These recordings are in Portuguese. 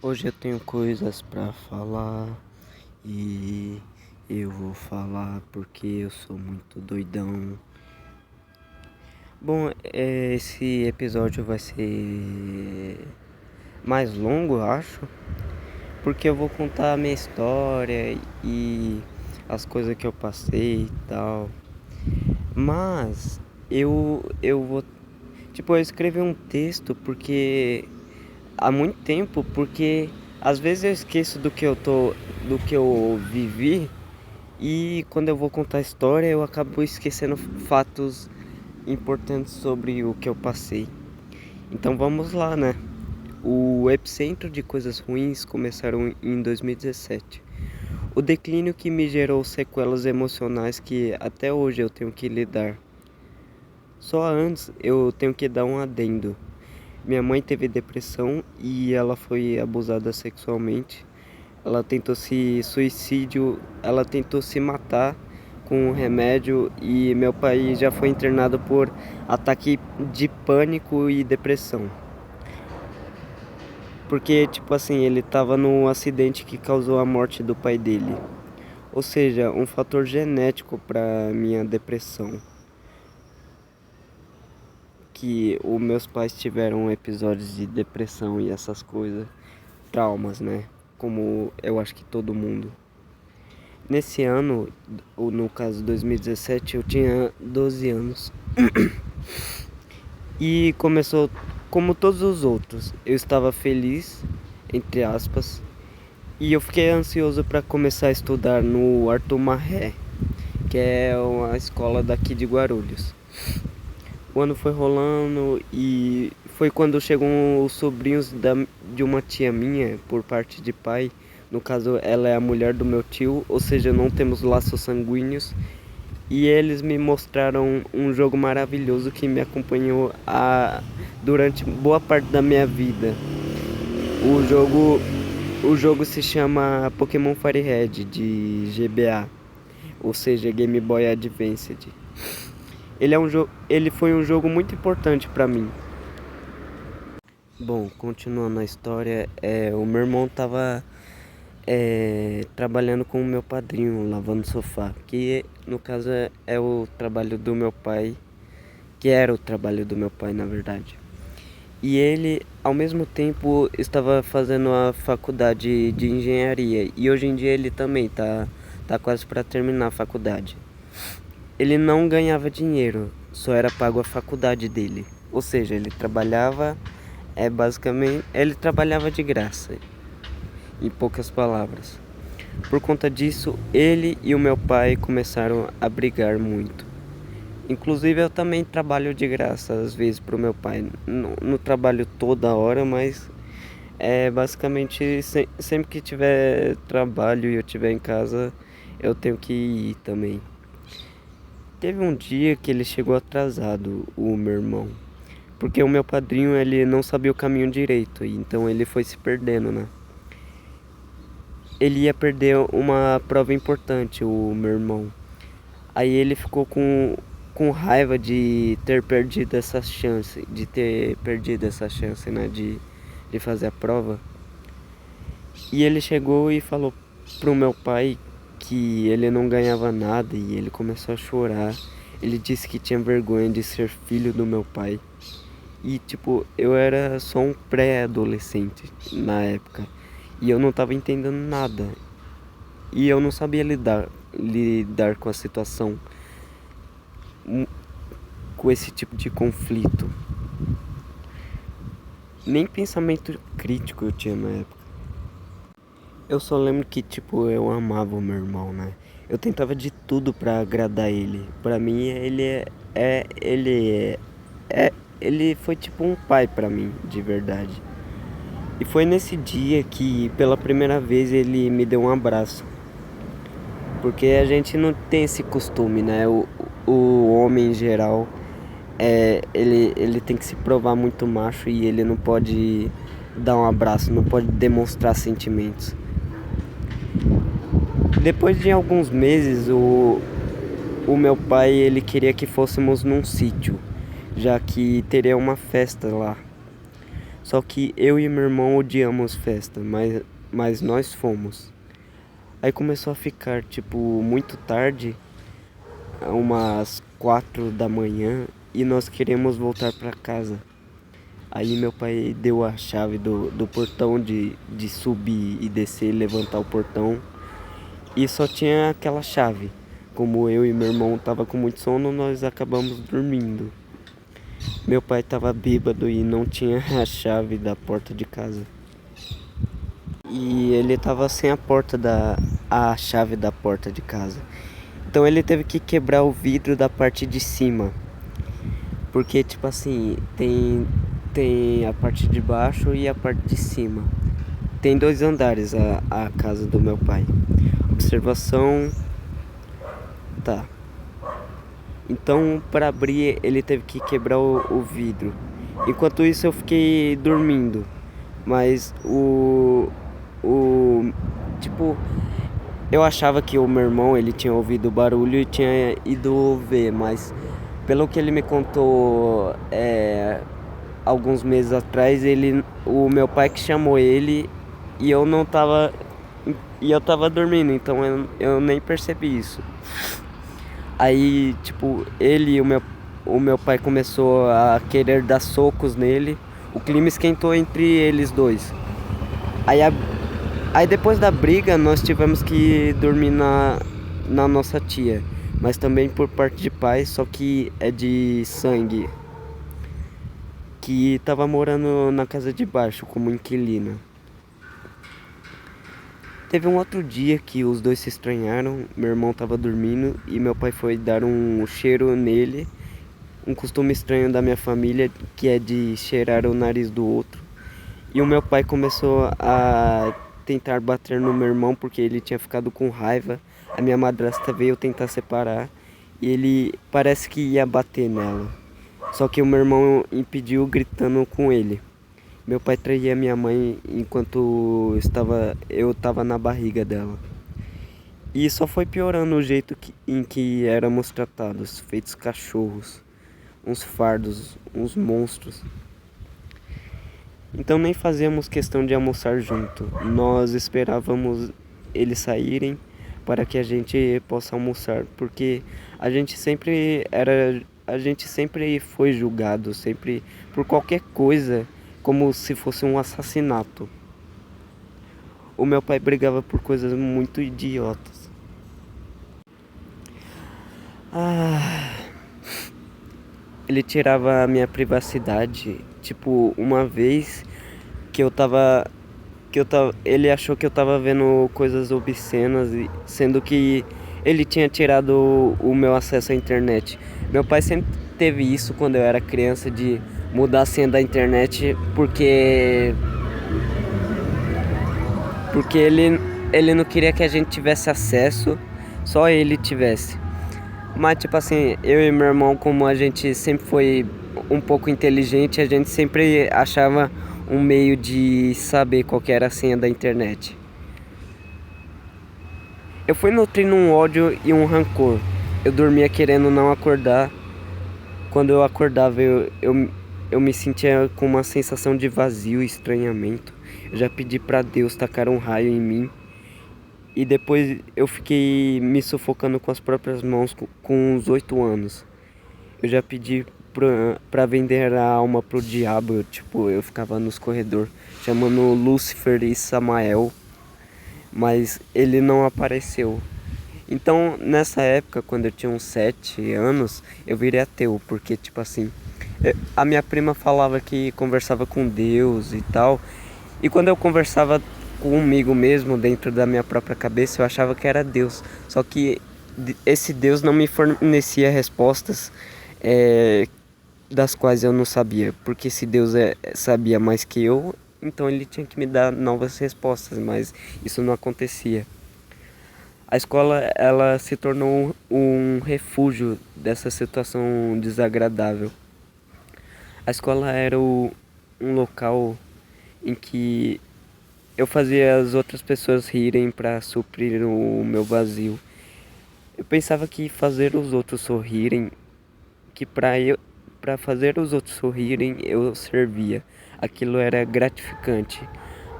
Hoje eu tenho coisas pra falar e eu vou falar porque eu sou muito doidão. Bom, esse episódio vai ser mais longo, eu acho, porque eu vou contar a minha história e as coisas que eu passei e tal. Mas eu vou, tipo, eu escrevi um texto porque há muito tempo, porque às vezes eu esqueço do que eu vivi e quando eu vou contar a história eu acabo esquecendo fatos importantes sobre o que eu passei. Então vamos lá, né? O epicentro de coisas ruins começaram em 2017. O declínio que me gerou sequelas emocionais que até hoje eu tenho que lidar. Só antes eu tenho que dar um adendo. Minha mãe teve depressão e ela foi abusada sexualmente. Ela tentou ela tentou se matar com um remédio e meu pai já foi internado por ataque de pânico e depressão. Porque, tipo assim, ele tava num acidente que causou a morte do pai dele. Ou seja, um fator genético para minha depressão. Que os meus pais tiveram episódios de depressão e essas coisas, traumas, né? Como eu acho que todo mundo. Nesse ano, ou no caso 2017, eu tinha 12 anos. E começou como todos os outros. Eu estava feliz, entre aspas, e eu fiquei ansioso para começar a estudar no Arthur Marré, que é uma escola daqui de Guarulhos. O ano foi rolando e foi quando chegou os sobrinhos de uma tia minha, por parte de pai. No caso, ela é a mulher do meu tio, ou seja, não temos laços sanguíneos. E eles me mostraram um jogo maravilhoso que me acompanhou durante boa parte da minha vida. O jogo, o jogo se chama Pokémon Fire Red de GBA, ou seja, Game Boy Advance. Ele foi um jogo muito importante para mim. Bom, continuando a história, o meu irmão tava trabalhando com o meu padrinho, lavando sofá, que no caso é o trabalho do meu pai, que era o trabalho do meu pai, na verdade. E ele, ao mesmo tempo, estava fazendo a faculdade de engenharia, e hoje em dia ele também tá quase para terminar a faculdade. Ele não ganhava dinheiro, só era pago a faculdade dele. Ou seja, ele trabalhava, basicamente, ele trabalhava de graça, em poucas palavras. Por conta disso, ele e o meu pai começaram a brigar muito. Inclusive eu também trabalho de graça às vezes pro meu pai. No trabalho toda hora, mas basicamente sempre que tiver trabalho e eu estiver em casa, eu tenho que ir também. Teve um dia que ele chegou atrasado, o meu irmão. Porque o meu padrinho, ele não sabia o caminho direito, então ele foi se perdendo, né? Ele ia perder uma prova importante, o meu irmão. Aí ele ficou com raiva de ter perdido essa chance, né, de fazer a prova. E ele chegou e falou pro meu pai que ele não ganhava nada e ele começou a chorar. Ele disse que tinha vergonha de ser filho do meu pai. E tipo, eu era só um pré-adolescente na época. E eu não tava entendendo nada. E eu não sabia lidar com a situação, com esse tipo de conflito. Nem pensamento crítico eu tinha na época. Eu só lembro que, tipo, eu amava o meu irmão, né? Eu tentava de tudo pra agradar ele. Pra mim, ele foi tipo um pai pra mim, de verdade. E foi nesse dia que, pela primeira vez, ele me deu um abraço. Porque a gente não tem esse costume, né? O homem em geral, ele tem que se provar muito macho e ele não pode dar um abraço, não pode demonstrar sentimentos. Depois de alguns meses, o meu pai, ele queria que fôssemos num sítio, já que teria uma festa lá. Só que eu e meu irmão odiamos festa, mas nós fomos. Aí começou a ficar, tipo, muito tarde, umas 4 da manhã, e nós queremos voltar para casa. Aí meu pai deu a chave do portão de subir e descer, levantar o portão. E só tinha aquela chave. Como eu e meu irmão tava com muito sono, nós acabamos dormindo. Meu pai tava bêbado e não tinha a chave da porta de casa. E ele tava sem a chave da porta de casa. Então ele teve que quebrar o vidro da parte de cima. Porque tipo assim, tem a parte de baixo e a parte de cima. Tem 2 andares a casa do meu pai. Observação. Tá. Então, para abrir, ele teve que quebrar o vidro. Enquanto isso, eu fiquei dormindo. Mas o tipo, eu achava que o meu irmão, ele tinha ouvido o barulho e tinha ido ver, mas pelo que ele me contou, alguns meses atrás, o meu pai que chamou ele e eu não tava e eu tava dormindo, então eu nem percebi isso. Aí, tipo, ele e o meu pai começou a querer dar socos nele. O clima esquentou entre eles dois. Aí, aí depois da briga, nós tivemos que dormir na nossa tia. Mas também por parte de pai, só que é de sangue. Que tava morando na casa de baixo como inquilina. Teve um outro dia que os dois se estranharam, meu irmão tava dormindo e meu pai foi dar um cheiro nele, um costume estranho da minha família que é de cheirar o nariz do outro. E o meu pai começou a tentar bater no meu irmão porque ele tinha ficado com raiva. A minha madrasta veio tentar separar e ele parece que ia bater nela. Só que o meu irmão impediu gritando com ele. Meu pai traía minha mãe enquanto eu estava na barriga dela. E só foi piorando o jeito em que éramos tratados, feitos cachorros, uns fardos, uns monstros. Então nem fazíamos questão de almoçar junto. Nós esperávamos eles saírem para que a gente possa almoçar, porque a gente sempre foi julgado, sempre por qualquer coisa, como se fosse um assassinato. O meu pai brigava por coisas muito idiotas. Ah, ele tirava a minha privacidade. Tipo, uma vez ele achou que eu tava vendo coisas obscenas, sendo que ele tinha tirado o meu acesso à internet. Meu pai sempre teve isso quando eu era criança de mudar a senha da internet porque ele não queria que a gente tivesse acesso, só ele tivesse. Mas tipo assim, eu e meu irmão, como a gente sempre foi um pouco inteligente, a gente sempre achava um meio de saber qual que era a senha da internet. Eu fui nutrindo um ódio e um rancor. Eu dormia querendo não acordar. Quando eu acordava, eu me sentia com uma sensação de vazio e estranhamento. Eu já pedi pra Deus tacar um raio em mim. E depois eu fiquei me sufocando com as próprias mãos com uns 8 anos. Eu já pedi pra vender a alma pro diabo. Eu ficava nos corredores chamando Lúcifer e Samael, mas ele não apareceu. Então, nessa época, quando eu tinha uns 7 anos, eu virei ateu, porque, tipo assim, a minha prima falava que conversava com Deus e tal, e quando eu conversava comigo mesmo, dentro da minha própria cabeça, eu achava que era Deus. Só que esse Deus não me fornecia respostas das quais eu não sabia, porque se Deus sabia mais que eu, então ele tinha que me dar novas respostas, mas isso não acontecia. A escola, ela se tornou um refúgio dessa situação desagradável. A escola era um local em que eu fazia as outras pessoas rirem para suprir o meu vazio. Eu pensava que fazer os outros sorrirem, que para fazer os outros sorrirem eu servia. aquilo era gratificante.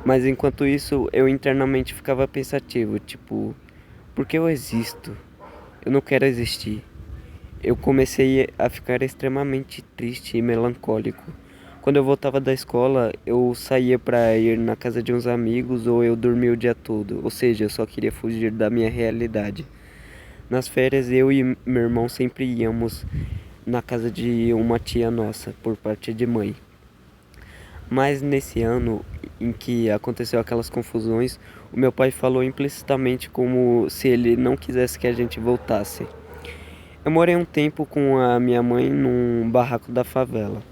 Mas enquanto isso, eu internamente ficava pensativo, tipo, por que eu existo? Eu não quero existir. Eu comecei a ficar extremamente triste e melancólico. Quando eu voltava da escola, eu saía para ir na casa de uns amigos ou eu dormia o dia todo. Ou seja, eu só queria fugir da minha realidade. Nas férias, eu e meu irmão sempre íamos na casa de uma tia nossa, por parte de mãe. Mas nesse ano em que aconteceu aquelas confusões, o meu pai falou implicitamente como se ele não quisesse que a gente voltasse. Eu morei um tempo com a minha mãe num barraco da favela,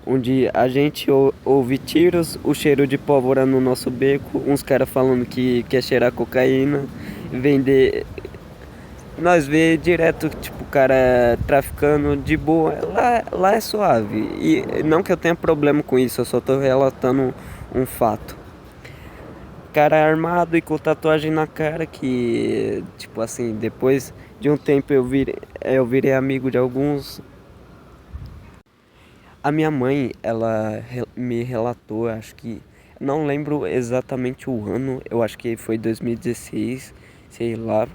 onde a gente ouve tiros, o cheiro de pólvora no nosso beco, uns caras falando que quer cheirar cocaína, vender. Nós vê direto, tipo, o cara traficando de boa. Lá é suave. E não que eu tenha problema com isso, eu só tô relatando um fato. Cara armado e com tatuagem na cara que, tipo assim, depois de um tempo eu virei amigo de alguns. A minha mãe, ela me relatou, acho que, não lembro exatamente o ano, eu acho que foi 2016, sei lá,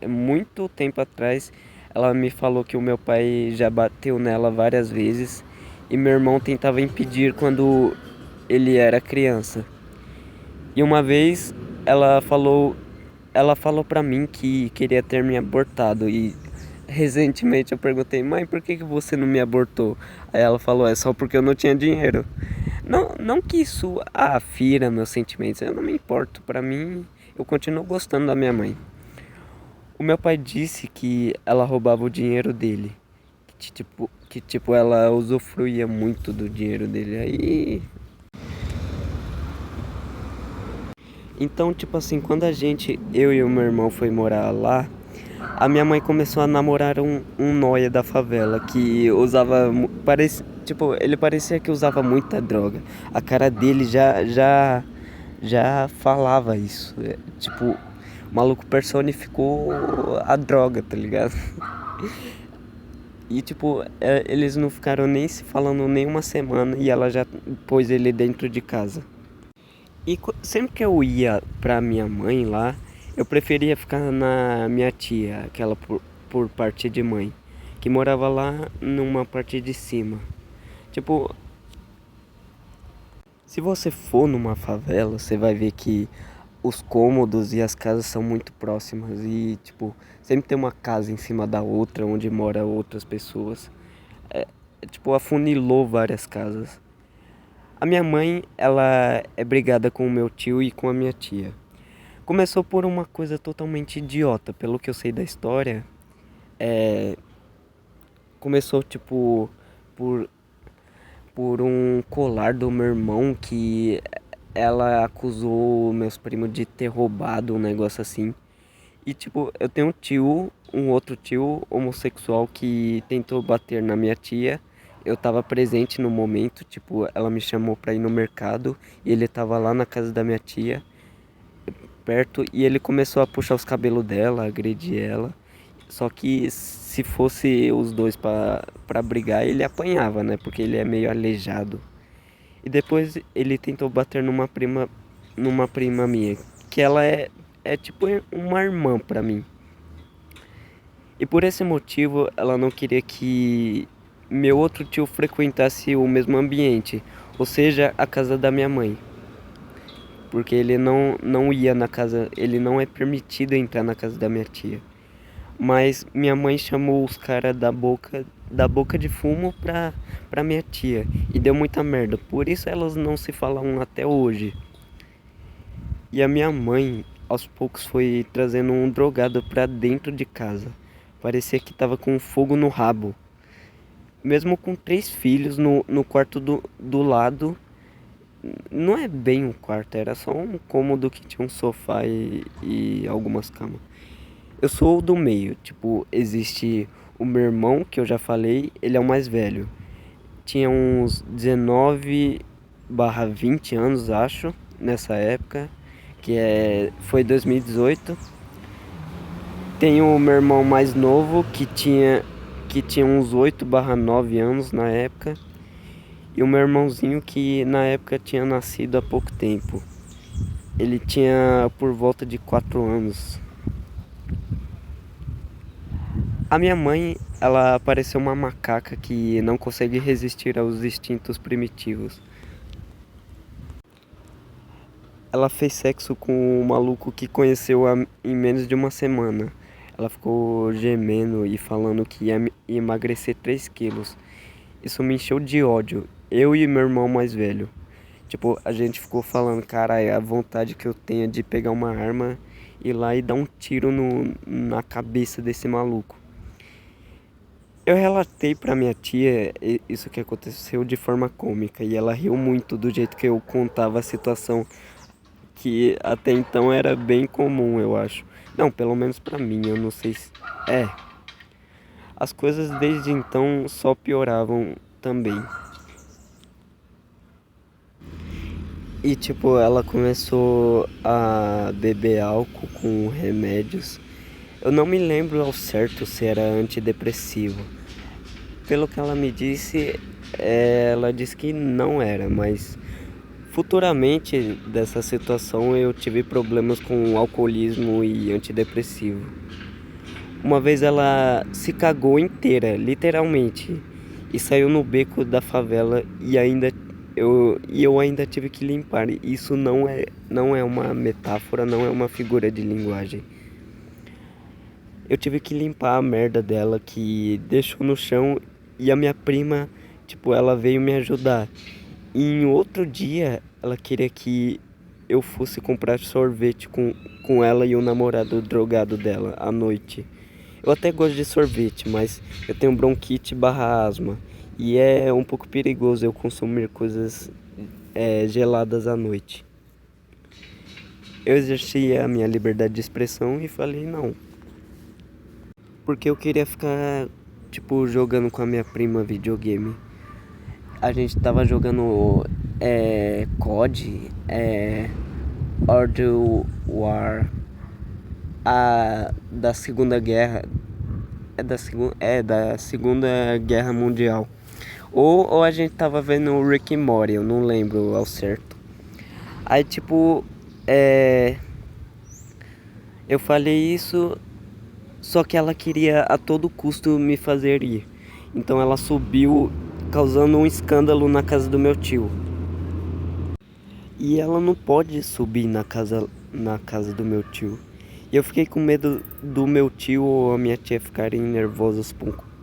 é muito tempo atrás. Ela me falou que o meu pai já bateu nela várias vezes e meu irmão tentava impedir quando ele era criança. E uma vez ela falou para mim que queria ter me abortado e recentemente eu perguntei: "Mãe, por que você não me abortou?" Aí ela falou: "É só porque eu não tinha dinheiro." Não que isso afira meus sentimentos, eu não me importo. Para mim, eu continuo gostando da minha mãe. O meu pai disse que ela roubava o dinheiro dele. Que tipo, ela usufruía muito do dinheiro dele. Aí. Então, tipo assim, quando eu e o meu irmão foi morar lá, a minha mãe começou a namorar um nóia da favela que usava. Tipo, ele parecia que usava muita droga. A cara dele já falava isso. Tipo, o maluco personificou a droga, tá ligado? E tipo, eles não ficaram nem se falando nem uma semana e ela já pôs ele dentro de casa. E sempre que eu ia pra minha mãe lá, eu preferia ficar na minha tia, aquela por parte de mãe, que morava lá numa parte de cima. Tipo, se você for numa favela, você vai ver que os cômodos e as casas são muito próximas e, tipo, sempre tem uma casa em cima da outra onde moram outras pessoas. Tipo, afunilou várias casas. A minha mãe, ela é brigada com o meu tio e com a minha tia. Começou por uma coisa totalmente idiota, pelo que eu sei da história. Começou, tipo, por, por um colar do meu irmão que ela acusou meus primos de ter roubado um negócio assim. E, tipo, eu tenho um outro tio homossexual que tentou bater na minha tia. Eu tava presente no momento, tipo, ela me chamou pra ir no mercado e ele tava lá na casa da minha tia, perto, e ele começou a puxar os cabelos dela, agredir ela. Só que se fosse os dois pra brigar, ele apanhava, né? Porque ele é meio aleijado. E depois ele tentou bater numa prima minha, que ela é tipo uma irmã pra mim. E por esse motivo, ela não queria que meu outro tio frequentasse o mesmo ambiente, ou seja, a casa da minha mãe. Porque ele não ia na casa, ele não é permitido entrar na casa da minha tia. Mas minha mãe chamou os caras da boca de fumo pra minha tia. E deu muita merda. Por isso elas não se falam até hoje. E a minha mãe, aos poucos, foi trazendo um drogado pra dentro de casa. Parecia que tava com fogo no rabo. Mesmo com 3 filhos no quarto do lado. Não é bem um quarto, era só um cômodo que tinha um sofá e algumas camas. Eu sou o do meio, tipo, existe o meu irmão, que eu já falei, ele é o mais velho. Tinha uns 19/20 anos, acho, nessa época, foi 2018. Tem o meu irmão mais novo, que tinha uns 8/9 anos na época. e o meu irmãozinho que na época tinha nascido há pouco tempo. Ele tinha por volta de 4 anos. A minha mãe, ela pareceu uma macaca que não consegue resistir aos instintos primitivos. Ela fez sexo com um maluco que conheceu em menos de uma semana. Ela ficou gemendo e falando que ia emagrecer 3 quilos. Isso me encheu de ódio. Eu e meu irmão mais velho. Tipo, a gente ficou falando, cara, é a vontade que eu tenho de pegar uma arma, ir lá e dar um tiro na cabeça desse maluco. Eu relatei pra minha tia isso que aconteceu de forma cômica e ela riu muito do jeito que eu contava a situação, que até então era bem comum, eu acho. Não, pelo menos pra mim, eu não sei se... É, as coisas desde então só pioravam também. E tipo, ela começou a beber álcool com remédios. Eu não me lembro ao certo se era antidepressivo. Pelo que ela me disse, ela disse que não era, mas futuramente dessa situação eu tive problemas com alcoolismo e antidepressivo. Uma vez ela se cagou inteira, literalmente, e saiu no beco da favela e eu ainda tive que limpar. Isso não é uma metáfora, não é uma figura de linguagem. Eu tive que limpar a merda dela que deixou no chão e a minha prima, tipo, ela veio me ajudar. E em outro dia, ela queria que eu fosse comprar sorvete com ela e o namorado drogado dela à noite. Eu até gosto de sorvete, mas eu tenho bronquite barra asma. E é um pouco perigoso eu consumir coisas geladas à noite. Eu exerci a minha liberdade de expressão e falei não. Porque eu queria ficar, tipo, jogando com a minha prima videogame. A gente tava jogando COD, World War, da Segunda Guerra. Da Segunda Guerra Mundial. Ou a gente tava vendo o Rick and Morty, eu não lembro ao certo. Aí tipo, eu falei isso, só que ela queria a todo custo me fazer ir. Então ela subiu, causando um escândalo na casa do meu tio. E ela não pode subir na casa do meu tio. E eu fiquei com medo do meu tio ou a minha tia ficarem nervosos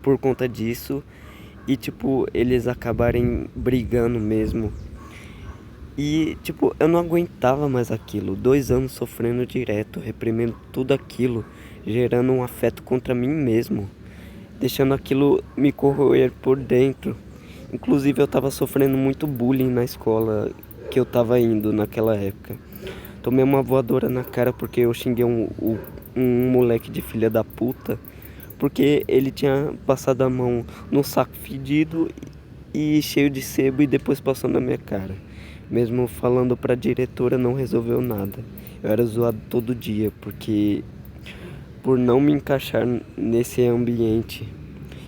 por conta disso. E tipo, eles acabarem brigando mesmo. E tipo, eu não aguentava mais aquilo. 2 anos sofrendo direto, reprimindo tudo aquilo, gerando um afeto contra mim mesmo, deixando aquilo me corroer por dentro. Inclusive eu tava sofrendo muito bullying na escola que eu tava indo naquela época. Tomei uma voadora na cara porque eu xinguei um moleque de filha da puta, porque ele tinha passado a mão no saco fedido e cheio de sebo e depois passou na minha cara. Mesmo falando pra diretora, não resolveu nada. Eu era zoado todo dia porque por não me encaixar nesse ambiente.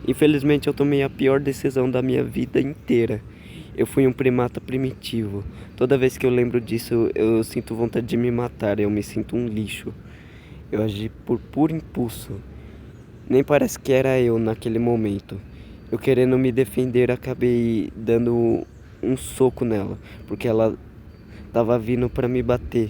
Infelizmente eu tomei a pior decisão da minha vida inteira. Eu fui um primata primitivo. Toda vez que eu lembro disso, eu sinto vontade de me matar. Eu me sinto um lixo. Eu agi por puro impulso. Nem parece que era eu naquele momento. Eu querendo me defender, acabei dando um soco nela, porque ela tava vindo pra me bater.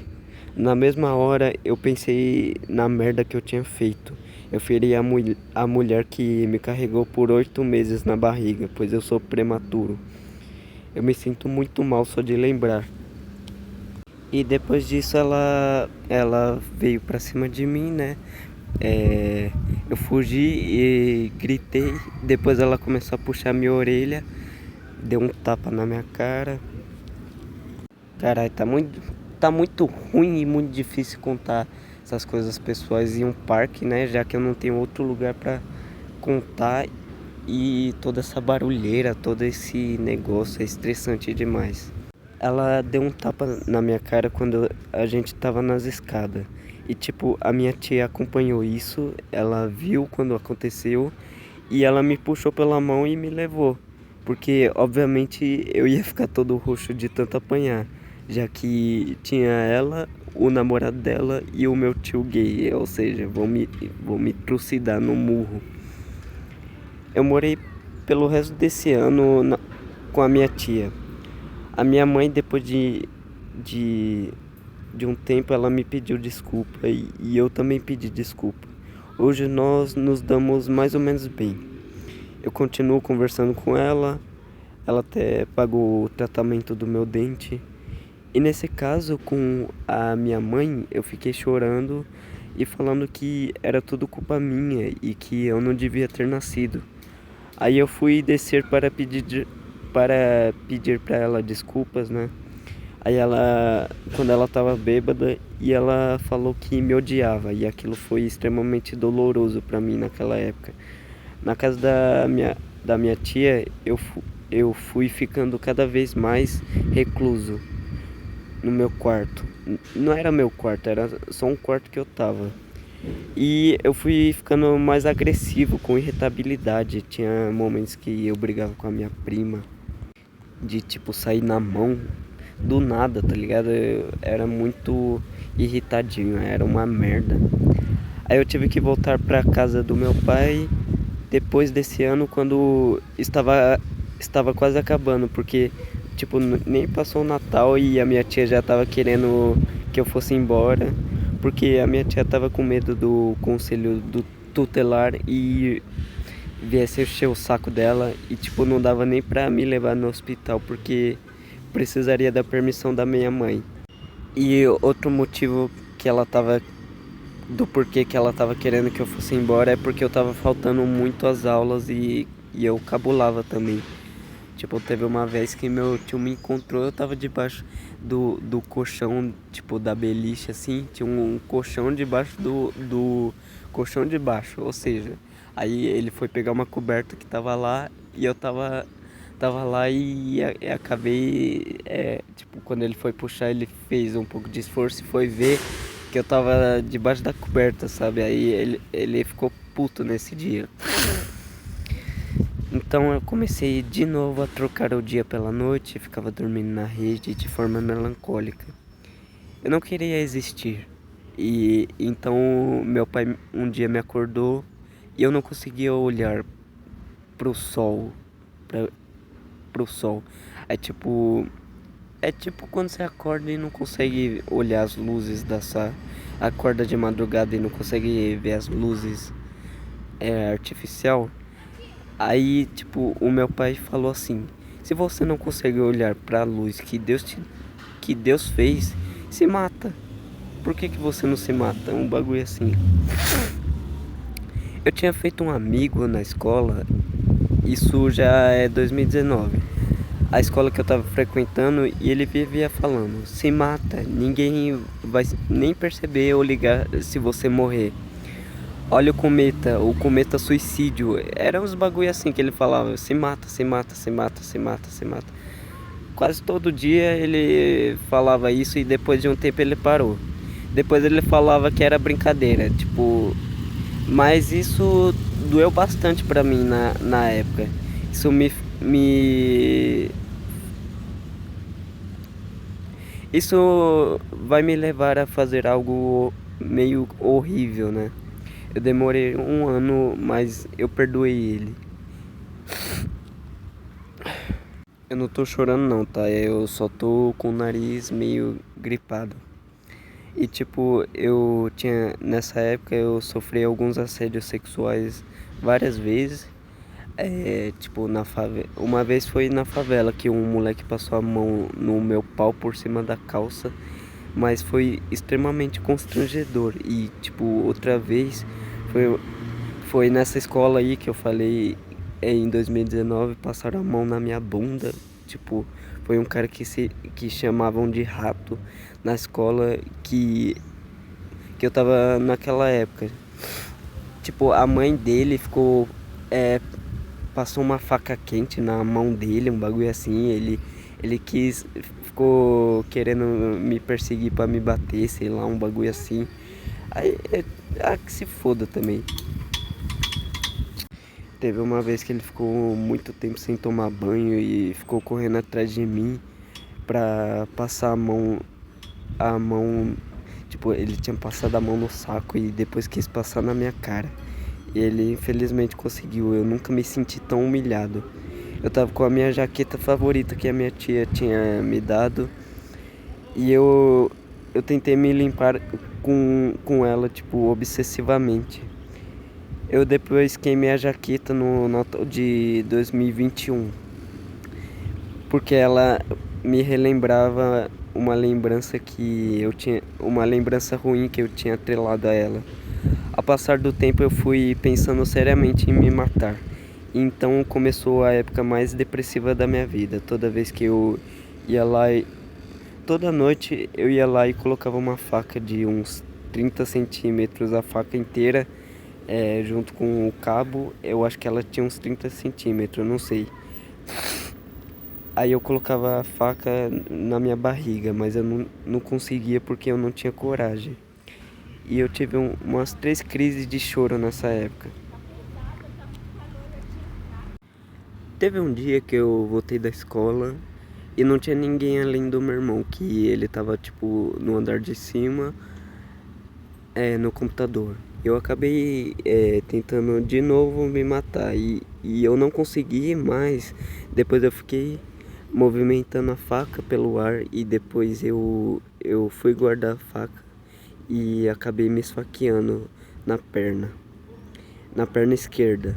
Na mesma hora eu pensei na merda que eu tinha feito. Eu feri a mulher que me carregou por 8 meses na barriga, pois eu sou prematuro. Eu me sinto muito mal só de lembrar. E depois disso ela veio pra cima de mim, né? Eu fugi e gritei. Depois ela começou a puxar minha orelha, deu um tapa na minha cara. Caralho, tá muito ruim e muito difícil contar essas coisas pessoais em um parque, né? Já que eu não tenho outro lugar pra contar e toda essa barulheira, todo esse negócio é estressante demais. Ela deu um tapa na minha cara quando a gente tava nas escadas. E tipo, a minha tia acompanhou isso, ela viu quando aconteceu e ela me puxou pela mão e me levou. Porque, obviamente, eu ia ficar todo roxo de tanto apanhar, já que tinha ela, o namorado dela e o meu tio gay, ou seja, vão me trucidar no murro. Eu morei pelo resto desse ano com a minha tia. A minha mãe, depois de, de um tempo, ela me pediu desculpa e eu também pedi desculpa. Hoje nós nos damos mais ou menos bem. Eu continuo conversando com ela, ela até pagou o tratamento do meu dente. E nesse caso, com a minha mãe, eu fiquei chorando e falando que era tudo culpa minha e que eu não devia ter nascido. Aí eu fui descer para pedir para ela desculpas, né? Aí ela, quando ela tava bêbada, e ela falou que me odiava, e aquilo foi extremamente doloroso para mim naquela época. Na casa da minha tia, eu fui ficando cada vez mais recluso no meu quarto. Não era meu quarto, era só um quarto que eu tava. E eu fui ficando mais agressivo, com irritabilidade. Tinha momentos que eu brigava com a minha prima, de tipo sair na mão do nada, tá ligado? Eu era muito irritadinho, era uma merda. Aí eu tive que voltar pra casa do meu pai depois desse ano, quando estava quase acabando, porque tipo nem passou o Natal e a minha tia já tava querendo que eu fosse embora, porque a minha tia tava com medo do conselho do tutelar e viesse encher o saco dela e tipo não dava nem pra me levar no hospital porque precisaria da permissão da minha mãe. E outro motivo que ela tava do porquê que ela tava querendo que eu fosse embora é porque eu tava faltando muito às aulas e eu cabulava também. Tipo, teve uma vez que meu tio me encontrou, eu tava debaixo do colchão, tipo, da beliche, assim, tinha um colchão debaixo do colchão de baixo, ou seja, aí ele foi pegar uma coberta que tava lá e eu tava lá e acabei, tipo, quando ele foi puxar, ele fez um pouco de esforço e foi ver que eu tava debaixo da coberta, sabe? Aí ele ficou puto nesse dia. Então eu comecei de novo a trocar o dia pela noite, ficava dormindo na rede de forma melancólica. Eu não queria existir. E então meu pai um dia me acordou e eu não conseguia olhar pro sol, pra, pro sol. É tipo quando você acorda e não consegue olhar as luzes da sua, acorda de madrugada e não consegue ver as luzes artificial. Aí, tipo, o meu pai falou assim: se você não consegue olhar para a luz que Deus fez, se mata. Por que você não se mata? Um bagulho assim. Eu tinha feito um amigo na escola, isso já é 2019. A escola que eu tava frequentando e ele vivia falando: se mata, ninguém vai nem perceber ou ligar se você morrer. Olha o cometa suicídio. Era uns bagulho assim que ele falava: se mata, se mata, se mata, se mata, se mata. Quase todo dia ele falava isso e depois de um tempo ele parou. Depois ele falava que era brincadeira, tipo. Mas isso doeu bastante pra mim na época. Isso me. Isso vai me levar a fazer algo meio horrível, né? Eu demorei um ano, mas eu perdoei ele. Eu não tô chorando não, tá? Eu só tô com o nariz meio gripado. E tipo, nessa época eu sofri alguns assédios sexuais várias vezes. Tipo, na favela. Uma vez foi na favela que um moleque passou a mão no meu pau por cima da calça. Mas foi extremamente constrangedor. E tipo, outra vez foi, foi nessa escola aí que eu falei em 2019, passaram a mão na minha bunda. Tipo, foi um cara que chamavam de rato na escola que eu tava naquela época. Tipo, a mãe dele passou uma faca quente na mão dele, um bagulho assim. Ficou querendo me perseguir pra me bater, sei lá, um bagulho assim. Aí, que se foda também. Teve uma vez que ele ficou muito tempo sem tomar banho e ficou correndo atrás de mim pra passar a mão, tipo, ele tinha passado a mão no saco e depois quis passar na minha cara. E ele infelizmente conseguiu, eu nunca me senti tão humilhado. Eu tava com a minha jaqueta favorita que a minha tia tinha me dado e eu tentei me limpar com ela, tipo, obsessivamente. Eu depois queimei a jaqueta no Natal de 2021, porque ela me relembrava uma lembrança que eu tinha, uma lembrança ruim que eu tinha atrelado a ela. Ao passar do tempo eu fui pensando seriamente em me matar. Então começou a época mais depressiva da minha vida. Toda vez que eu ia lá toda noite eu ia lá e colocava uma faca de uns 30 centímetros, a faca inteira, junto com o cabo. Eu acho que ela tinha uns 30 centímetros, eu não sei. Aí eu colocava a faca na minha barriga, mas eu não conseguia porque eu não tinha coragem. E eu tive umas 3 crises de choro nessa época. Teve um dia que eu voltei da escola e não tinha ninguém além do meu irmão, que ele tava tipo no andar de cima, no computador. Eu acabei tentando de novo me matar e eu não consegui mais. Depois eu fiquei movimentando a faca pelo ar e depois eu fui guardar a faca e acabei me esfaqueando na perna esquerda.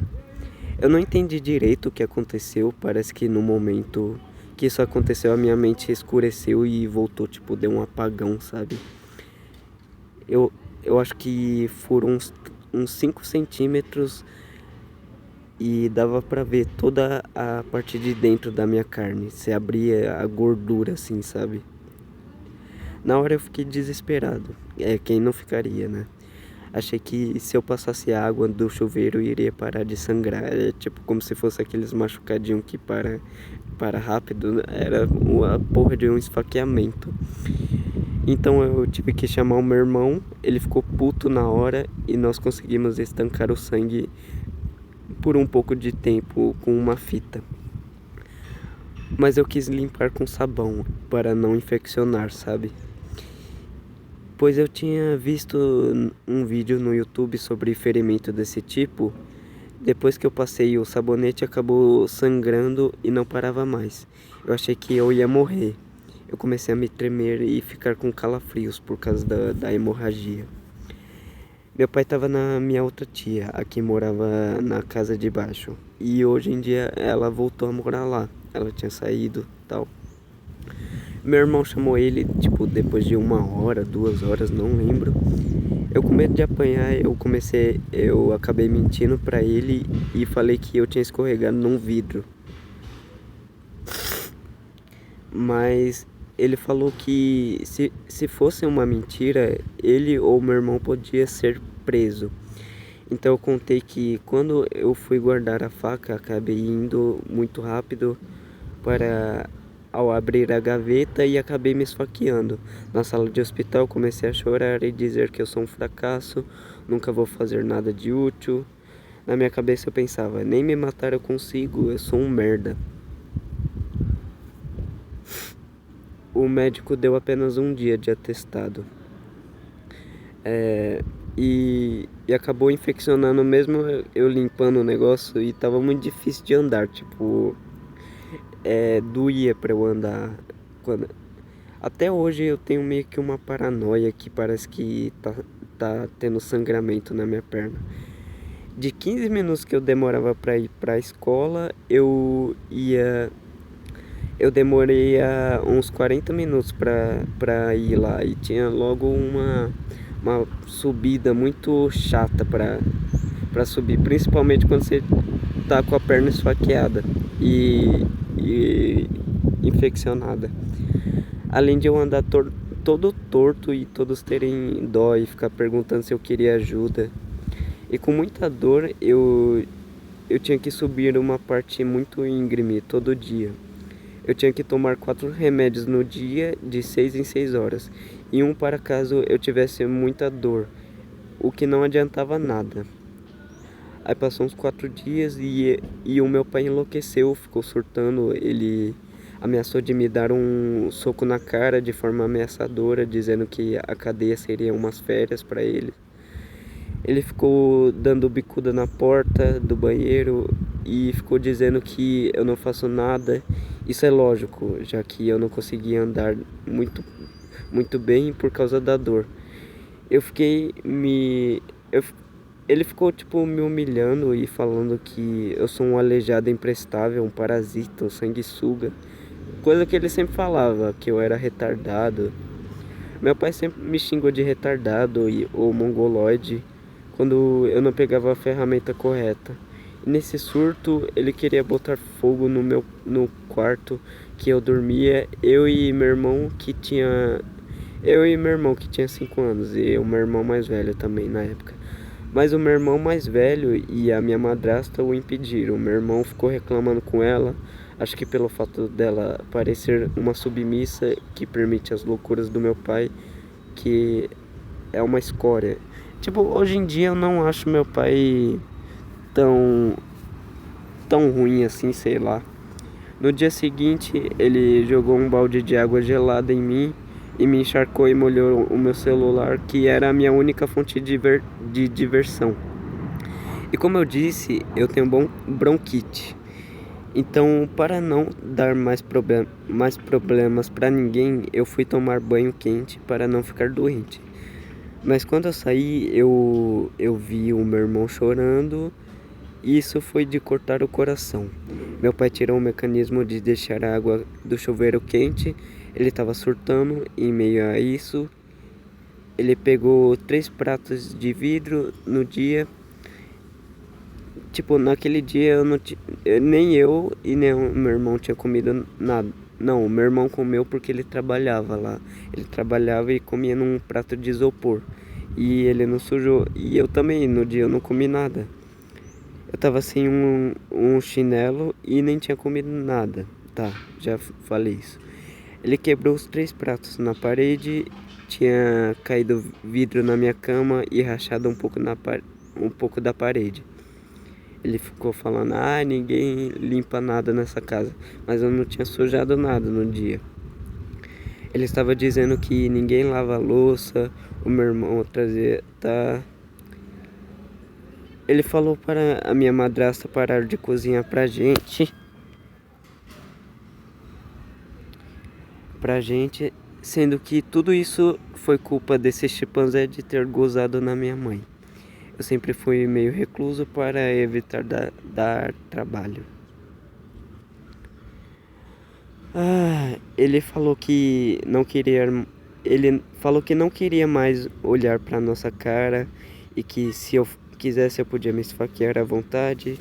Eu não entendi direito o que aconteceu, parece que no momento que isso aconteceu a minha mente escureceu e voltou, tipo, deu um apagão, sabe? Eu, eu acho que foram uns 5 centímetros e dava pra ver toda a parte de dentro da minha carne. Se abria a gordura assim, sabe? Na hora eu fiquei desesperado. Quem não ficaria, né? Achei que se eu passasse água do chuveiro iria parar de sangrar. É tipo como se fosse aqueles machucadinhos que para rápido. Era uma porra de um esfaqueamento. Então eu tive que chamar o meu irmão. Ele ficou puto na hora e nós conseguimos estancar o sangue por um pouco de tempo com uma fita. Mas eu quis limpar com sabão para não infeccionar, sabe? Pois eu tinha visto um vídeo no YouTube sobre ferimento desse tipo. Depois que eu passei o sabonete acabou sangrando e não parava mais. Eu achei que eu ia morrer. Eu comecei a me tremer e ficar com calafrios por causa da hemorragia. Meu pai estava na minha outra tia, a que morava na casa de baixo. E hoje em dia ela voltou a morar lá. Ela tinha saído e tal. Meu irmão chamou ele, tipo, depois de 1 hora, 2 horas, não lembro. Eu com medo de apanhar, eu acabei mentindo pra ele e falei que eu tinha escorregado num vidro. Mas ele falou que se fosse uma mentira, ele ou meu irmão podia ser preso. Então eu contei que quando eu fui guardar a faca, acabei indo muito rápido para ao abrir a gaveta e acabei me esfaqueando. Na sala de hospital comecei a chorar e dizer que eu sou um fracasso, nunca vou fazer nada de útil. Na minha cabeça eu pensava, nem me matar eu consigo, eu sou um merda. O médico deu apenas um dia de atestado. E acabou infeccionando mesmo eu limpando o negócio e tava muito difícil de andar, tipo, doía pra eu andar. Até hoje eu tenho meio que uma paranoia que parece que tá tendo sangramento na minha perna. De 15 minutos que eu demorava pra ir pra escola, eu demorei uns 40 minutos pra ir lá e tinha logo uma subida muito chata pra subir, principalmente quando você tá com a perna esfaqueada e infeccionada. Além de eu andar todo torto e todos terem dó e ficar perguntando se eu queria ajuda. E com muita dor eu tinha que subir uma parte muito íngreme todo dia. Eu tinha que tomar 4 remédios no dia, de 6 em 6 horas, e um para caso eu tivesse muita dor, o que não adiantava nada. Aí passou uns 4 dias e o meu pai enlouqueceu, ficou surtando. Ele ameaçou de me dar um soco na cara de forma ameaçadora, dizendo que a cadeia seria umas férias para ele. Ele ficou dando bicuda na porta do banheiro e ficou dizendo que eu não faço nada. Isso é lógico, já que eu não conseguia andar muito bem por causa da dor. Eu fiquei me. Eu, ele ficou tipo me humilhando e falando que eu sou um aleijado imprestável, um parasita, um sanguessuga. Coisa que ele sempre falava, que eu era retardado. Meu pai sempre me xingou de retardado ou mongoloide quando eu não pegava a ferramenta correta. E nesse surto, ele queria botar fogo no quarto que eu dormia, eu e meu irmão que tinha 5 anos e o meu irmão mais velho também na época. Mas o meu irmão mais velho e a minha madrasta o impediram. Meu irmão ficou reclamando com ela, acho que pelo fato dela parecer uma submissa que permite as loucuras do meu pai, que é uma escória. Tipo, hoje em dia eu não acho meu pai tão tão ruim assim, sei lá. No dia seguinte, ele jogou um balde de água gelada em mim e me encharcou e molhou o meu celular, que era a minha única fonte de diversão. E como eu disse, eu tenho bom bronquite. Então, para não dar mais problemas para ninguém, eu fui tomar banho quente para não ficar doente. Mas quando eu saí, eu vi o meu irmão chorando. E isso foi de cortar o coração. Meu pai tirou o mecanismo de deixar a água do chuveiro quente. Ele estava surtando. Em meio a isso, ele pegou 3 pratos de vidro no dia. Tipo, naquele dia nem eu e nem o meu irmão tinha comido nada. Não, o meu irmão comeu porque ele trabalhava lá. Ele trabalhava e comia num prato de isopor. E ele não sujou. E eu também, no dia eu não comi nada. Eu tava sem um chinelo e nem tinha comido nada. Tá, já falei isso. Ele quebrou os 3 pratos na parede, tinha caído vidro na minha cama e rachado um pouco da parede. Ele ficou falando, ninguém limpa nada nessa casa. Mas eu não tinha sujado nada no dia. Ele estava dizendo que ninguém lava a louça, o meu irmão trazia, tá... Ele falou para a minha madrasta parar de cozinhar pra gente, sendo que tudo isso foi culpa desse chimpanzé de ter gozado na minha mãe. Eu sempre fui meio recluso para evitar dar trabalho. Ele falou que não queria mais olhar para nossa cara e que se eu quisesse eu podia me esfaquear à vontade.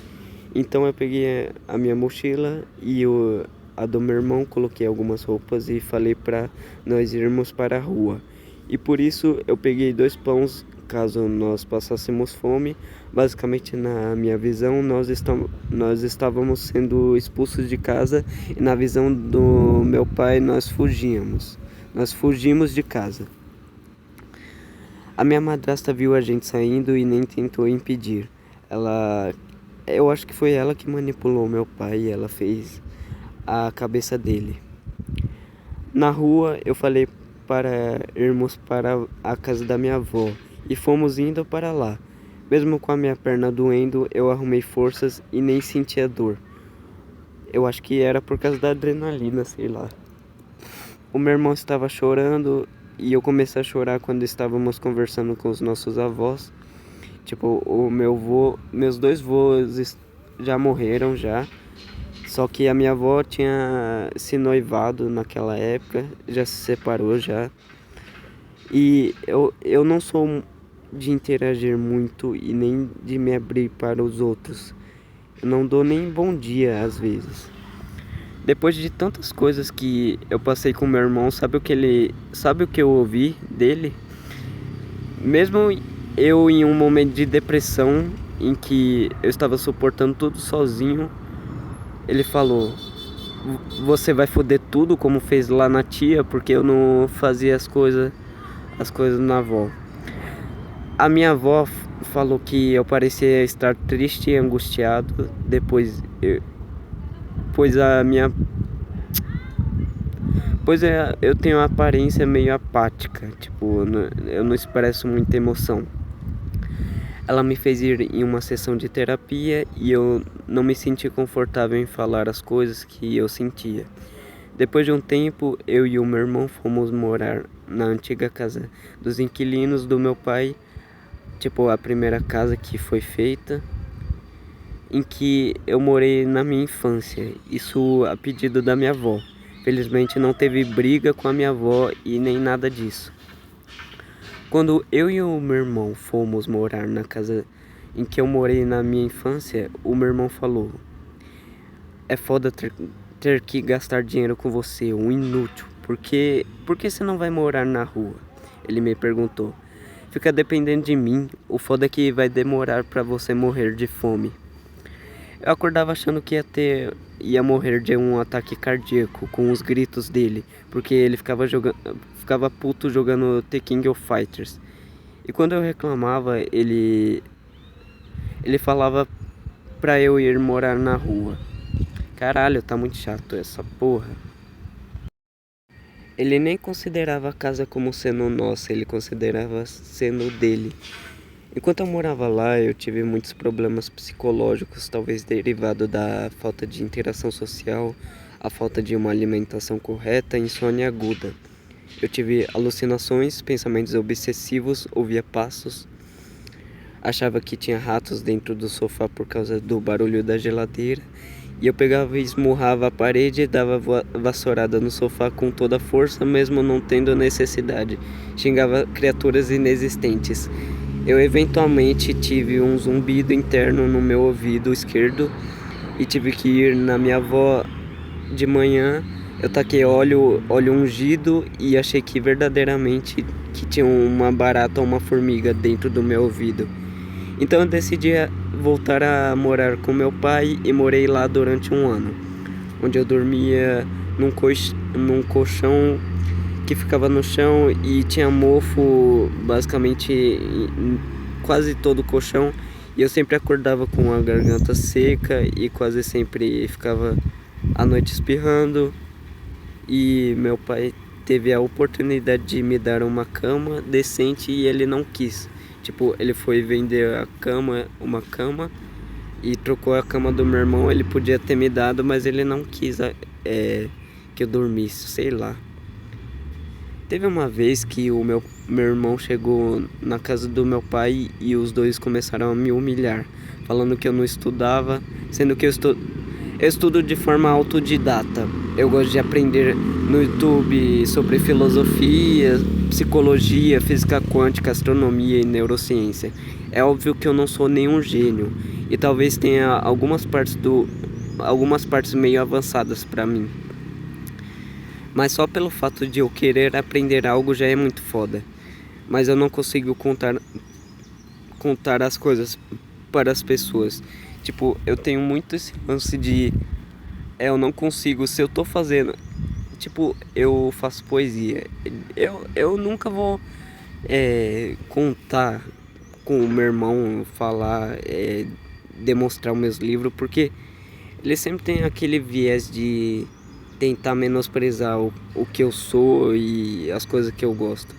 Então eu peguei a minha mochila e a do meu irmão, coloquei algumas roupas e falei para nós irmos para a rua. E por isso eu peguei 2 pães caso nós passássemos fome. Basicamente, na minha visão, nós estávamos sendo expulsos de casa e na visão do meu pai nós fugíamos. Nós fugimos de casa. A minha madrasta viu a gente saindo e nem tentou impedir. Eu acho que foi ela que manipulou meu pai e ela fez a cabeça dele. Na rua, eu falei para irmos para a casa da minha avó e fomos indo para lá. Mesmo com a minha perna doendo, eu arrumei forças e nem sentia dor. Eu acho que era por causa da adrenalina, sei lá. O meu irmão estava chorando e eu comecei a chorar quando estávamos conversando com os nossos avós. Tipo, meus 2 avós já morreram já. Só que a minha avó tinha se noivado naquela época, já se separou já. E eu não sou de interagir muito e nem de me abrir para os outros. Eu não dou nem bom dia às vezes. Depois de tantas coisas que eu passei com meu irmão, sabe o que eu ouvi dele? Mesmo eu em um momento de depressão em que eu estava suportando tudo sozinho, ele falou: "Você vai foder tudo como fez lá na tia, porque eu não fazia as coisas na avó." A minha avó falou que eu parecia estar triste e angustiado, pois a minha eu tenho uma aparência meio apática, tipo, eu não expresso muita emoção. Ela me fez ir em uma sessão de terapia e eu não me senti confortável em falar as coisas que eu sentia. Depois de um tempo, eu e o meu irmão fomos morar na antiga casa dos inquilinos do meu pai, tipo a primeira casa que foi feita, em que eu morei na minha infância, isso a pedido da minha avó. Felizmente não teve briga com a minha avó e nem nada disso. Quando eu e o meu irmão fomos morar na casa em que eu morei na minha infância, o meu irmão falou: é foda ter que gastar dinheiro com você, um inútil. Por que você não vai morar na rua? Ele me perguntou. Fica dependendo de mim, o foda é que vai demorar pra você morrer de fome. Eu acordava achando que ia morrer de um ataque cardíaco com os gritos dele, porque ele ficava puto jogando The King of Fighters. E quando eu reclamava, ele falava pra eu ir morar na rua. Caralho, tá muito chato essa porra. Ele nem considerava a casa como sendo nossa, ele considerava sendo dele. Enquanto eu morava lá, eu tive muitos problemas psicológicos, talvez derivado da falta de interação social, a falta de uma alimentação correta e insônia aguda. Eu tive alucinações, pensamentos obsessivos, ouvia passos, achava que tinha ratos dentro do sofá por causa do barulho da geladeira, e eu pegava e esmurrava a parede e dava vassourada no sofá com toda a força, mesmo não tendo necessidade. Xingava criaturas inexistentes. Eu eventualmente tive um zumbido interno no meu ouvido esquerdo e tive que ir na minha avó de manhã. Eu taquei óleo ungido e achei que verdadeiramente que tinha uma barata ou uma formiga dentro do meu ouvido. Então eu decidi voltar a morar com meu pai e morei lá durante um ano, onde eu dormia num colchão que ficava no chão e tinha mofo basicamente em quase todo o colchão, e eu sempre acordava com a garganta seca e quase sempre ficava à noite espirrando. E meu pai teve a oportunidade de me dar uma cama decente e ele não quis. Tipo, ele foi vender uma cama e trocou a cama do meu irmão. Ele podia ter me dado, mas ele não quis que eu dormisse, sei lá. Teve uma vez que o meu irmão chegou na casa do meu pai e os dois começaram a me humilhar, falando que eu não estudava, sendo que eu estudo de forma autodidata. Eu gosto de aprender no YouTube sobre filosofia, psicologia, física quântica, astronomia e neurociência. É óbvio que eu não sou nenhum gênio e talvez tenha algumas partes meio avançadas para mim. Mas só pelo fato de eu querer aprender algo já é muito foda. Mas eu não consigo contar as coisas para as pessoas. Tipo, eu tenho muito esse lance de... eu não consigo, se eu tô fazendo... Tipo, eu faço poesia. Eu nunca vou contar com o meu irmão, falar, demonstrar os meus livros, porque ele sempre tem aquele viés de tentar menosprezar o que eu sou e as coisas que eu gosto.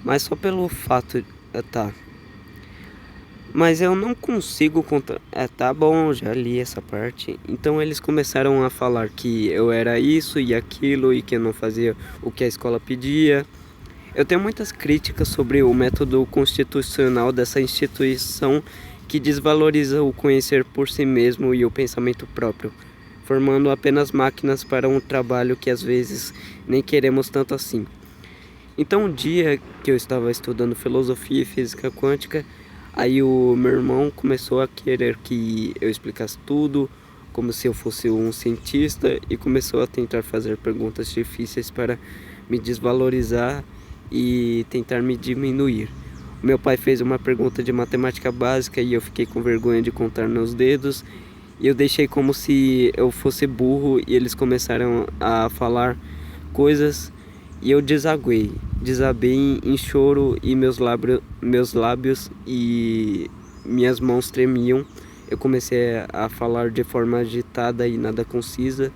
Mas só pelo fato... tá. Mas eu não consigo contar... tá bom, já li essa parte. Então eles começaram a falar que eu era isso e aquilo e que eu não fazia o que a escola pedia. Eu tenho muitas críticas sobre o método constitucional dessa instituição que desvaloriza o conhecer por si mesmo e o pensamento próprio, formando apenas máquinas para um trabalho que às vezes nem queremos tanto assim. Então um dia que eu estava estudando filosofia e física quântica, aí o meu irmão começou a querer que eu explicasse tudo, como se eu fosse um cientista, e começou a tentar fazer perguntas difíceis para me desvalorizar e tentar me diminuir. Meu pai fez uma pergunta de matemática básica e eu fiquei com vergonha de contar nos dedos, e eu deixei como se eu fosse burro, e eles começaram a falar coisas e eu desabei em choro e meus lábios e minhas mãos tremiam. Eu comecei a falar de forma agitada e nada concisa.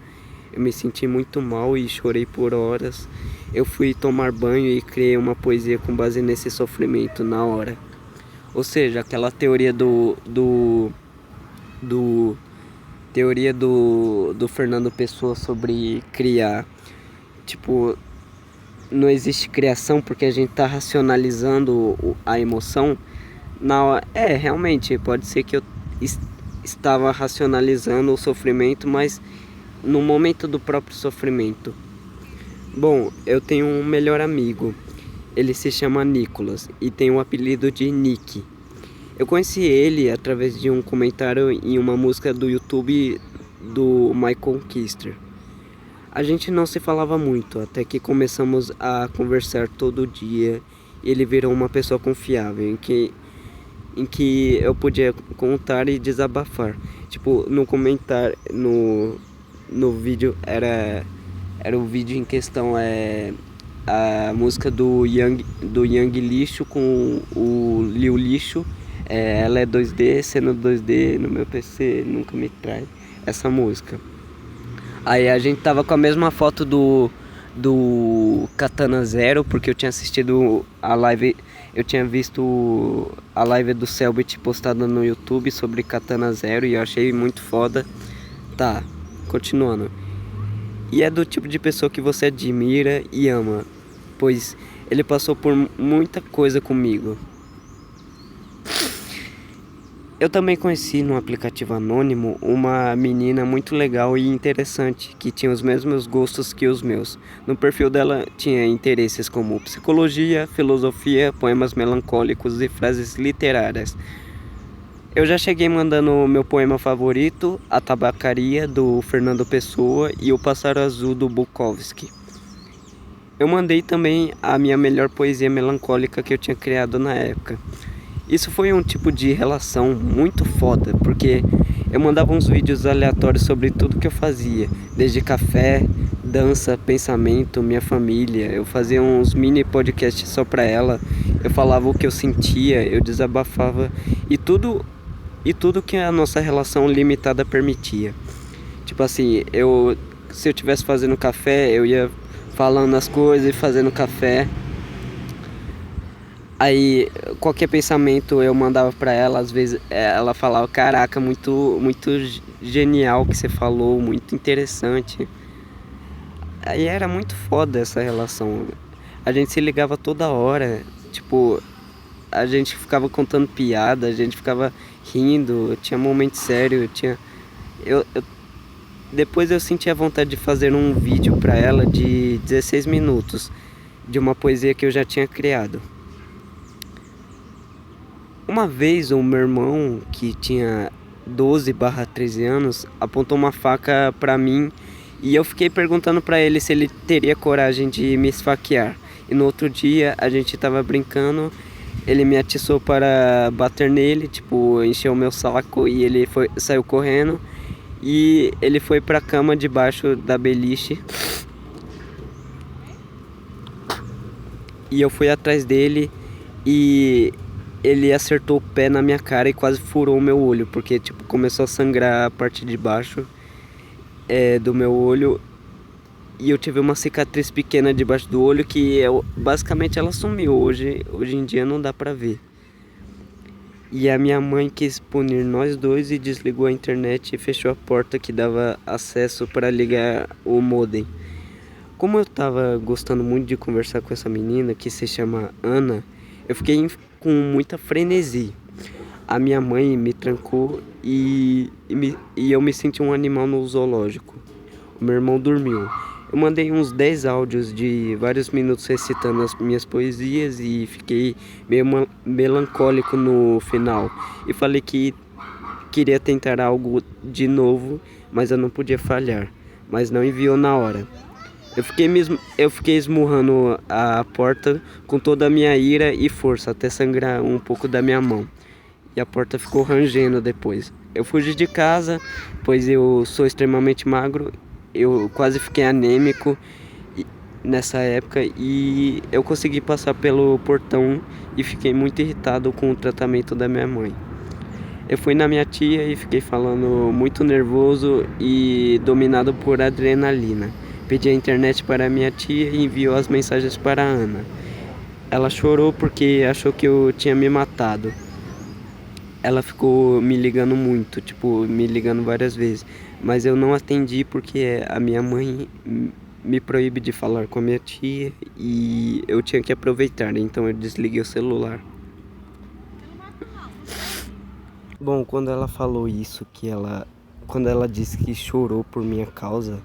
Eu me senti muito mal e chorei por horas. Eu fui tomar banho e criei uma poesia com base nesse sofrimento na hora. Ou seja, aquela teoria do do Fernando Pessoa sobre criar. Tipo, não existe criação porque a gente tá racionalizando a emoção. Realmente, pode ser que eu estava racionalizando o sofrimento, mas no momento do próprio sofrimento. Bom, eu tenho um melhor amigo. Ele se chama Nicolas e tem o apelido de Nick. Eu conheci ele através de um comentário em uma música do YouTube do Michael Kister. A gente não se falava muito, até que começamos a conversar todo dia e ele virou uma pessoa confiável, em que eu podia contar e desabafar. Tipo, no comentário, no vídeo, era o vídeo em questão, a música do Young Lixo com o Liu Lixo. Ela é 2D, sendo 2D no meu PC nunca me trai, essa música. Aí a gente tava com a mesma foto do Katana Zero, porque eu tinha assistido a live, eu tinha visto a live do Selbit postada no YouTube sobre Katana Zero e eu achei muito foda. Tá, continuando. E é do tipo de pessoa que você admira e ama, pois ele passou por muita coisa comigo. Eu também conheci no aplicativo anônimo uma menina muito legal e interessante, que tinha os mesmos gostos que os meus. No perfil dela tinha interesses como psicologia, filosofia, poemas melancólicos e frases literárias. Eu já cheguei mandando o meu poema favorito, A Tabacaria, do Fernando Pessoa, e O Pássaro Azul, do Bukowski. Eu mandei também a minha melhor poesia melancólica que eu tinha criado na época. Isso foi um tipo de relação muito foda, porque eu mandava uns vídeos aleatórios sobre tudo que eu fazia, desde café, dança, pensamento, minha família. Eu fazia uns mini podcasts só pra ela, eu falava o que eu sentia, eu desabafava e tudo que a nossa relação limitada permitia. Tipo assim, se eu estivesse fazendo café, eu ia falando as coisas e fazendo café. Aí qualquer pensamento eu mandava pra ela, às vezes ela falava, caraca, muito genial que você falou, muito interessante. Aí era muito foda essa relação. A gente se ligava toda hora, tipo, a gente ficava contando piada, a gente ficava rindo, tinha momento sério, depois eu senti a vontade de fazer um vídeo pra ela de 16 minutos, de uma poesia que eu já tinha criado. Uma vez o meu irmão, que tinha 12/13 anos, apontou uma faca pra mim e eu fiquei perguntando pra ele se ele teria coragem de me esfaquear. E no outro dia a gente tava brincando, ele me atiçou para bater nele, tipo, encheu o meu saco e ele saiu correndo e ele foi pra cama debaixo da beliche. E eu fui atrás dele e ele acertou o pé na minha cara e quase furou o meu olho, porque tipo, começou a sangrar a parte de baixo do meu olho. E eu tive uma cicatriz pequena debaixo do olho que basicamente ela sumiu. Hoje em dia não dá pra ver. E a minha mãe quis punir nós dois e desligou a internet e fechou a porta que dava acesso para ligar o modem. Como eu tava gostando muito de conversar com essa menina, que se chama Ana, eu fiquei com muita frenesi. A minha mãe me trancou e eu me senti um animal no zoológico. O meu irmão dormiu. Eu mandei uns 10 áudios de vários minutos recitando as minhas poesias e fiquei meio melancólico no final. E falei que queria tentar algo de novo, mas eu não podia falhar. Mas não enviou na hora. Eu fiquei esmurrando a porta com toda a minha ira e força, até sangrar um pouco da minha mão. E a porta ficou rangendo depois. Eu fugi de casa, pois eu sou extremamente magro. Eu quase fiquei anêmico nessa época e eu consegui passar pelo portão e fiquei muito irritado com o tratamento da minha mãe. Eu fui na minha tia e fiquei falando muito nervoso e dominado por adrenalina. Pedi a internet para minha tia e enviou as mensagens para a Ana. Ela chorou porque achou que eu tinha me matado. Ela ficou me ligando muito, tipo, me ligando várias vezes. Mas eu não atendi porque a minha mãe me proíbe de falar com a minha tia e eu tinha que aproveitar, então eu desliguei o celular. Bom, quando ela falou isso, quando ela disse que chorou por minha causa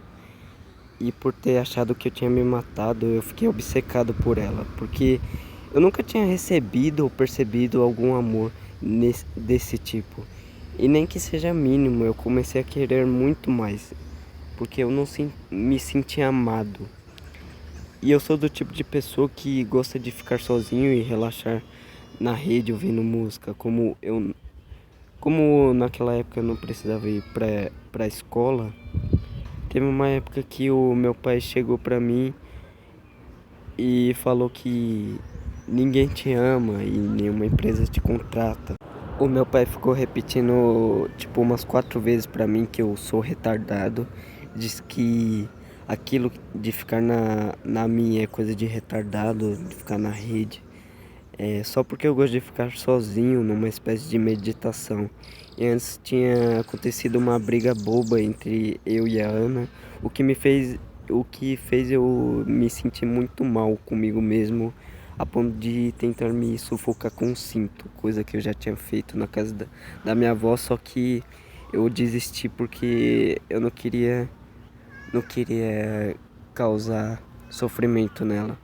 e por ter achado que eu tinha me matado, eu fiquei obcecado por ela, porque eu nunca tinha recebido ou percebido algum amor desse tipo. E nem que seja mínimo, eu comecei a querer muito mais, porque eu não me sentia amado. E eu sou do tipo de pessoa que gosta de ficar sozinho e relaxar na rede ouvindo música, como naquela época eu não precisava ir pra escola. Teve uma época que o meu pai chegou pra mim e falou que ninguém te ama e nenhuma empresa te contrata. O meu pai ficou repetindo tipo umas 4 vezes pra mim que eu sou retardado. Diz que aquilo de ficar na minha é coisa de retardado, de ficar na rede. É só porque eu gosto de ficar sozinho numa espécie de meditação. E antes tinha acontecido uma briga boba entre eu e a Ana, o que me fez, o que fez eu me sentir muito mal comigo mesmo, a ponto de tentar me sufocar com um cinto, coisa que eu já tinha feito na casa da minha avó, só que eu desisti porque eu não queria causar sofrimento nela.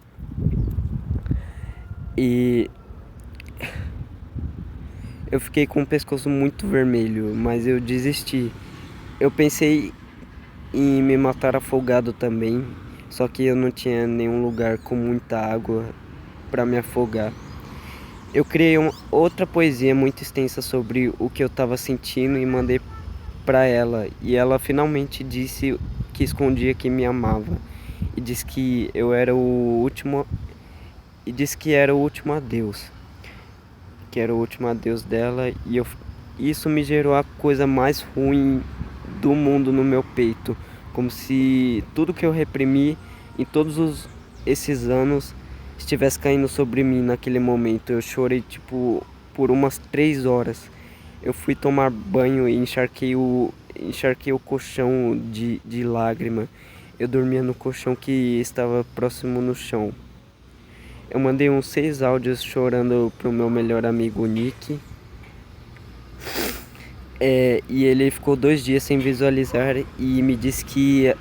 E eu fiquei com o pescoço muito vermelho, mas eu desisti. Eu pensei em me matar afogado também, só que eu não tinha nenhum lugar com muita água para me afogar. Eu criei outra poesia muito extensa sobre o que eu estava sentindo e mandei para ela, e ela finalmente disse que escondia que me amava e disse que eu era o último e disse que era o último adeus. Que era o último adeus dela e isso me gerou a coisa mais ruim do mundo no meu peito, como se tudo que eu reprimi em esses anos estivesse caindo sobre mim naquele momento. Eu chorei tipo por umas 3 horas. Eu fui tomar banho e encharquei o colchão de lágrima. Eu dormia no colchão que estava próximo no chão. Eu mandei uns 6 áudios chorando pro meu melhor amigo Nick. E ele ficou 2 dias sem visualizar e me disse que.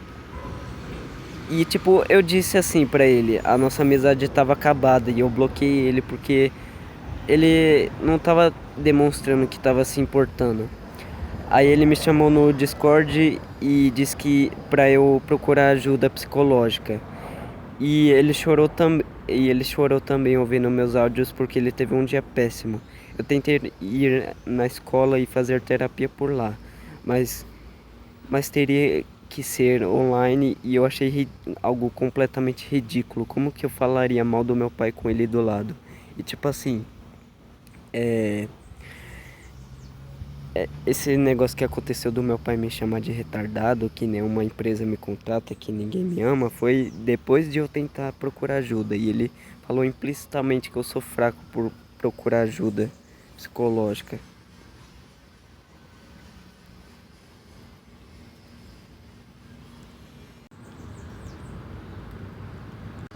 E tipo, eu disse assim pra ele, a nossa amizade tava acabada e eu bloqueei ele porque ele não tava demonstrando que tava se importando. Aí ele me chamou no Discord e disse que pra eu procurar ajuda psicológica. E ele chorou também ouvindo meus áudios porque ele teve um dia péssimo. Eu tentei ir na escola e fazer terapia por lá, mas, mas teria que ser online e eu achei algo completamente ridículo. Como que eu falaria mal do meu pai com ele do lado? E tipo assim, é, esse negócio que aconteceu do meu pai me chamar de retardado, que nenhuma empresa me contrata, que ninguém me ama, foi depois de eu tentar procurar ajuda. E ele falou implicitamente que eu sou fraco por procurar ajuda psicológica.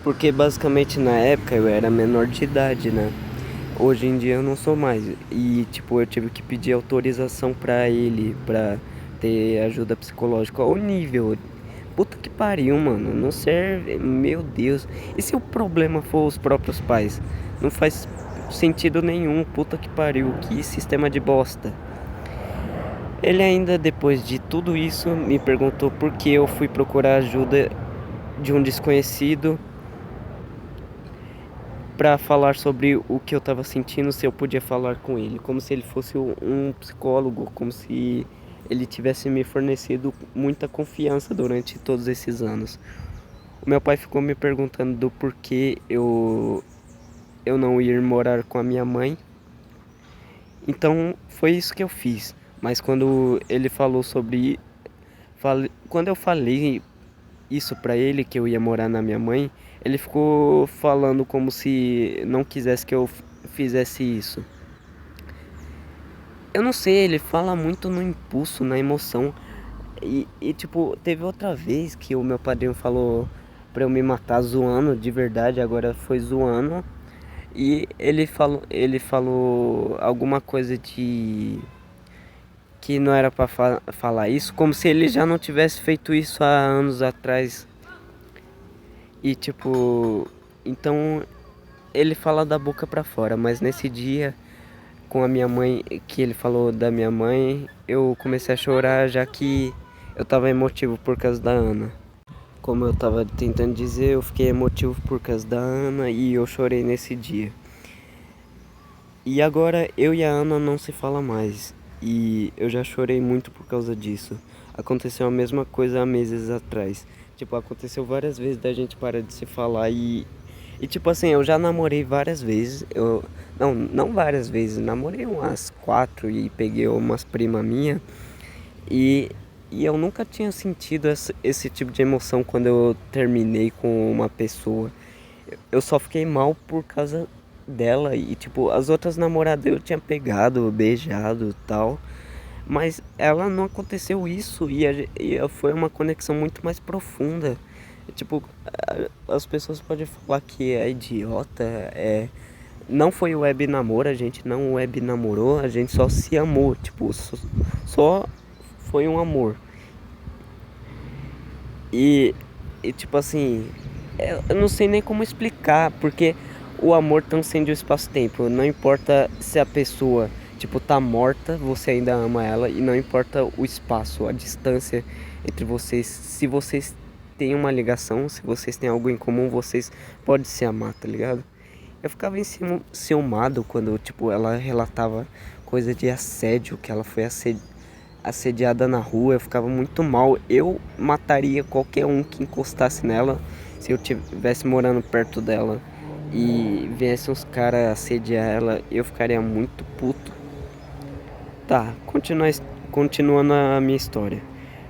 Porque basicamente na época eu era menor de idade, né? Hoje em dia eu não sou mais. E tipo, eu tive que pedir autorização pra ele, pra ter ajuda psicológica. Olha o nível. Puta que pariu, mano. Não serve. Meu Deus. E se o problema for os próprios pais? Não faz sentido nenhum. Puta que pariu. Que sistema de bosta. Ele ainda, depois de tudo isso, me perguntou por que eu fui procurar ajuda de um desconhecido para falar sobre o que eu estava sentindo, se eu podia falar com ele, como se ele fosse um psicólogo, como se ele tivesse me fornecido muita confiança durante todos esses anos. O meu pai ficou me perguntando do porquê eu não ir morar com a minha mãe. Então foi isso que eu fiz. Mas quando ele falou sobre. Quando eu falei isso pra ele, que eu ia morar na minha mãe, ele ficou falando como se não quisesse que eu fizesse isso. Eu não sei, ele fala muito no impulso, na emoção. Tipo, teve outra vez que o meu padrinho falou pra eu me matar zoando, de verdade, agora foi zoando. E ele falou alguma coisa de que não era pra falar isso, como se ele já não tivesse feito isso há anos atrás. E tipo, então ele fala da boca pra fora, mas nesse dia com a minha mãe, que ele falou da minha mãe, eu comecei a chorar já que eu tava emotivo por causa da Ana. Como eu tava tentando dizer, eu fiquei emotivo por causa da Ana e eu chorei nesse dia. E agora eu e a Ana não se fala mais. E eu já chorei muito por causa disso. Aconteceu a mesma coisa há meses atrás. Tipo, aconteceu várias vezes da gente parar de se falar e tipo assim, eu já namorei várias vezes. Não várias vezes, namorei umas 4 e peguei umas prima minha. E, e eu nunca tinha sentido esse tipo de emoção quando eu terminei com uma pessoa. Eu só fiquei mal por causa dela e tipo, as outras namoradas eu tinha pegado, beijado, tal, mas ela não aconteceu isso e foi uma conexão muito mais profunda. Tipo, as pessoas podem falar que é idiota, não foi web namoro, a gente não web namorou, a gente só se amou, tipo, só foi um amor. E, e tipo assim, eu não sei nem como explicar, porque o amor transcende o espaço-tempo. Não importa se a pessoa, tipo, tá morta, você ainda ama ela. E não importa o espaço, a distância entre vocês. Se vocês têm uma ligação, se vocês têm algo em comum, vocês podem se amar, tá ligado? Eu ficava enciumado quando, tipo, ela relatava coisa de assédio, que ela foi assediada na rua. Eu ficava muito mal. Eu mataria qualquer um que encostasse nela se eu estivesse morando perto dela e viessem uns caras assediar ela. Eu ficaria muito puto. Tá, continuando a minha história.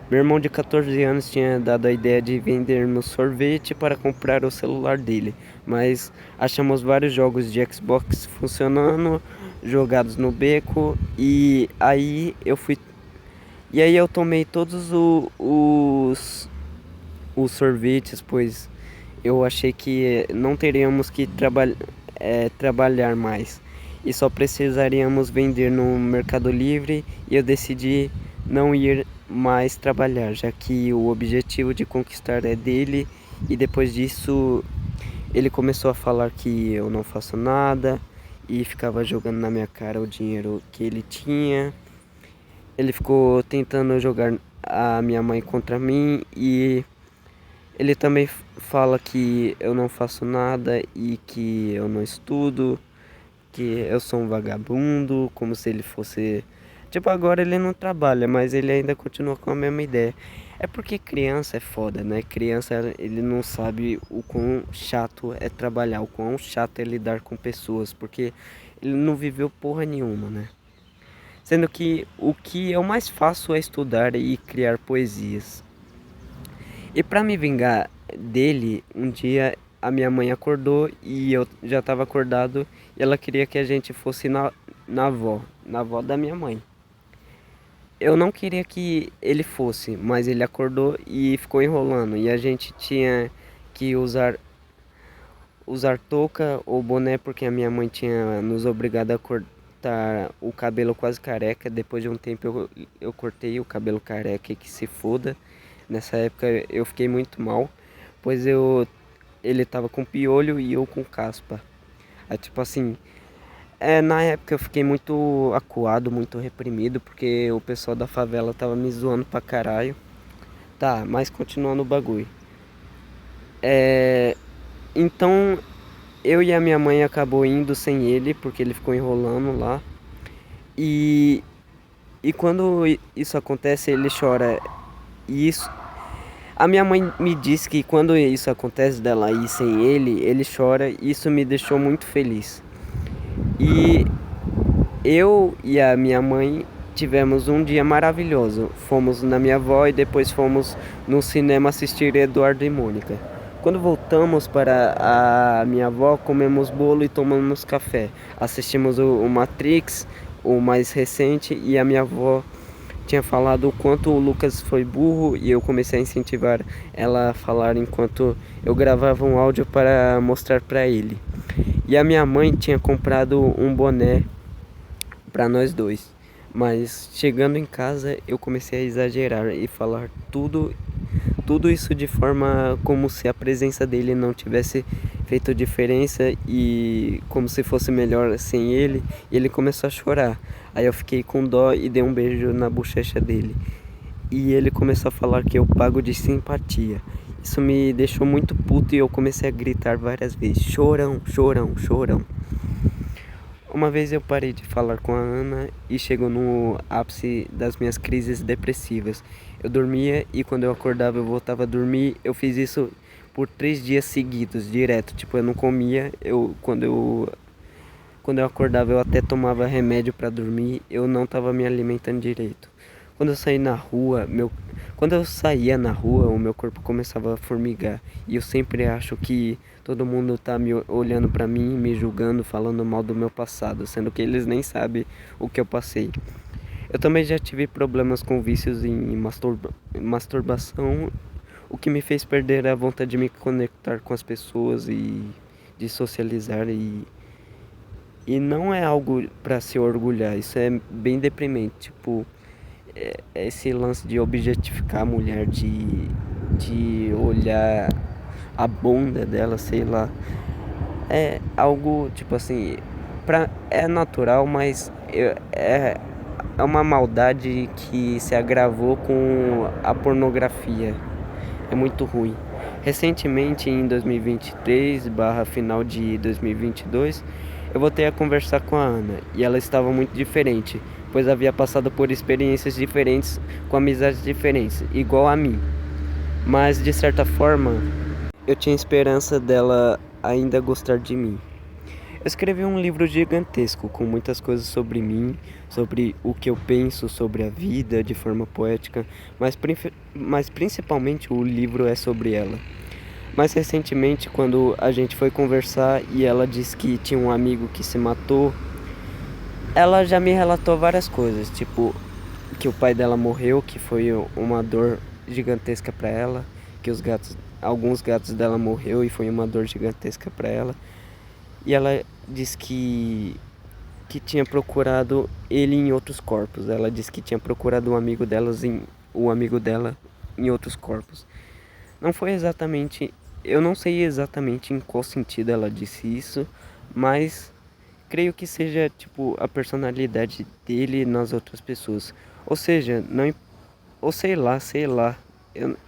Meu irmão de 14 anos tinha dado a ideia de vendermos sorvete para comprar o celular dele, mas achamos vários jogos de Xbox funcionando, jogados no beco, e aí eu tomei todos os sorvetes, pois eu achei que não teríamos que trabalhar mais e só precisaríamos vender no Mercado Livre, e eu decidi não ir mais trabalhar, já que o objetivo de conquistar é dele. E depois disso ele começou a falar que eu não faço nada e ficava jogando na minha cara o dinheiro que ele tinha. Ele ficou tentando jogar a minha mãe contra mim e ele também fala que eu não faço nada e que eu não estudo, que eu sou um vagabundo, como se ele fosse. Tipo, agora ele não trabalha, mas ele ainda continua com a mesma ideia. É porque criança é foda, né? Criança, ele não sabe o quão chato é trabalhar, o quão chato é lidar com pessoas, porque ele não viveu porra nenhuma, né? Sendo que o que eu mais faço é estudar e criar poesias. E pra me vingar dele, um dia a minha mãe acordou e eu já estava acordado e ela queria que a gente fosse na avó da minha mãe. Eu não queria que ele fosse, mas ele acordou e ficou enrolando e a gente tinha que usar touca ou boné porque a minha mãe tinha nos obrigado a cortar o cabelo quase careca. Depois de um tempo eu cortei o cabelo careca e que se foda. Nessa época eu fiquei muito mal, pois ele tava com piolho e eu com caspa. Aí, tipo assim, na época eu fiquei muito acuado, muito reprimido, porque o pessoal da favela tava me zoando pra caralho. Tá, mas continuando o bagulho. Então eu e a minha mãe acabou indo sem ele, porque ele ficou enrolando lá. E, e quando isso acontece, ele chora. E isso, A minha mãe me disse que quando isso acontece dela ir sem ele, ele chora e isso me deixou muito feliz. E eu e a minha mãe tivemos um dia maravilhoso. Fomos na minha avó e depois fomos no cinema assistir Eduardo e Mônica. Quando voltamos para a minha avó, comemos bolo e tomamos café. Assistimos o Matrix, o mais recente, e a minha avó tinha falado o quanto o Lucas foi burro e eu comecei a incentivar ela a falar enquanto eu gravava um áudio para mostrar para ele. E a minha mãe tinha comprado um boné para nós dois. Mas chegando em casa eu comecei a exagerar e falar tudo isso de forma como se a presença dele não tivesse feito diferença e como se fosse melhor sem ele. E ele começou a chorar. Aí eu fiquei com dó e dei um beijo na bochecha dele. E ele começou a falar que eu pago de simpatia. Isso me deixou muito puto e eu comecei a gritar várias vezes: chorão, chorão, chorão. Uma vez eu parei de falar com a Ana e chegou no ápice das minhas crises depressivas. Eu dormia e quando eu acordava eu voltava a dormir. Eu fiz isso por 3 dias seguidos, direto. Tipo, eu não comia. Quando eu acordava eu até tomava remédio para dormir. Eu não estava me alimentando direito. Quando eu saía na rua, o meu corpo começava a formigar. E eu sempre acho que todo mundo tá me olhando pra mim, me julgando, falando mal do meu passado, sendo que eles nem sabem o que eu passei. Eu também já tive problemas com vícios em masturbação, o que me fez perder a vontade de me conectar com as pessoas e de socializar e não é algo pra se orgulhar, isso é bem deprimente, tipo, esse lance de objetificar a mulher, de olhar a bunda dela, sei lá, é algo tipo assim, é natural, mas é uma maldade que se agravou com a pornografia. É muito ruim. Recentemente, em 2023, final de 2022, eu voltei a conversar com a Ana e ela estava muito diferente, pois havia passado por experiências diferentes, com amizades diferentes, igual a mim. Mas de certa forma, eu tinha esperança dela ainda gostar de mim. Eu escrevi um livro gigantesco com muitas coisas sobre mim, sobre o que eu penso sobre a vida de forma poética, mas principalmente o livro é sobre ela. Mais recentemente, quando a gente foi conversar e ela disse que tinha um amigo que se matou, ela já me relatou várias coisas, tipo que o pai dela morreu, que foi uma dor gigantesca para ela, que alguns gatos dela morreu e foi uma dor gigantesca para ela. E ela disse que tinha procurado ele em outros corpos. Ela disse que tinha procurado o amigo dela em outros corpos. Não foi exatamente, eu não sei exatamente em qual sentido ela disse isso, mas creio que seja tipo a personalidade dele nas outras pessoas. Ou seja, não, ou sei lá,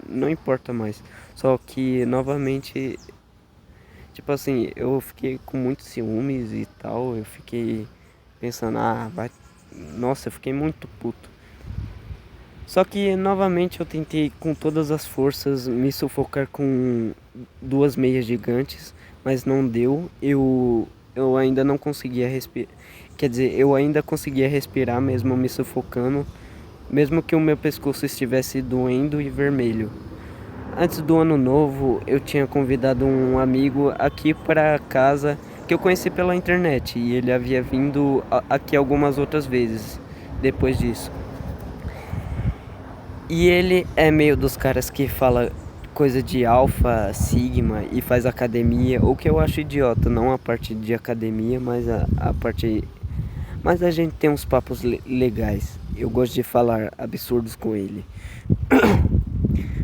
não importa mais. Só que novamente, tipo assim, eu fiquei com muitos ciúmes e tal, eu fiquei pensando, nossa, eu fiquei muito puto. Só que novamente eu tentei com todas as forças me sufocar com 2 meias gigantes, mas não deu. Eu ainda não conseguia respirar. Quer dizer, eu ainda conseguia respirar mesmo me sufocando, mesmo que o meu pescoço estivesse doendo e vermelho. Antes do ano novo, eu tinha convidado um amigo aqui para casa que eu conheci pela internet e ele havia vindo aqui algumas outras vezes depois disso. E ele é meio dos caras que fala coisa de alfa, sigma e faz academia, o que eu acho idiota, não a parte de academia, mas a parte. Mas a gente tem uns papos legais. Eu gosto de falar absurdos com ele.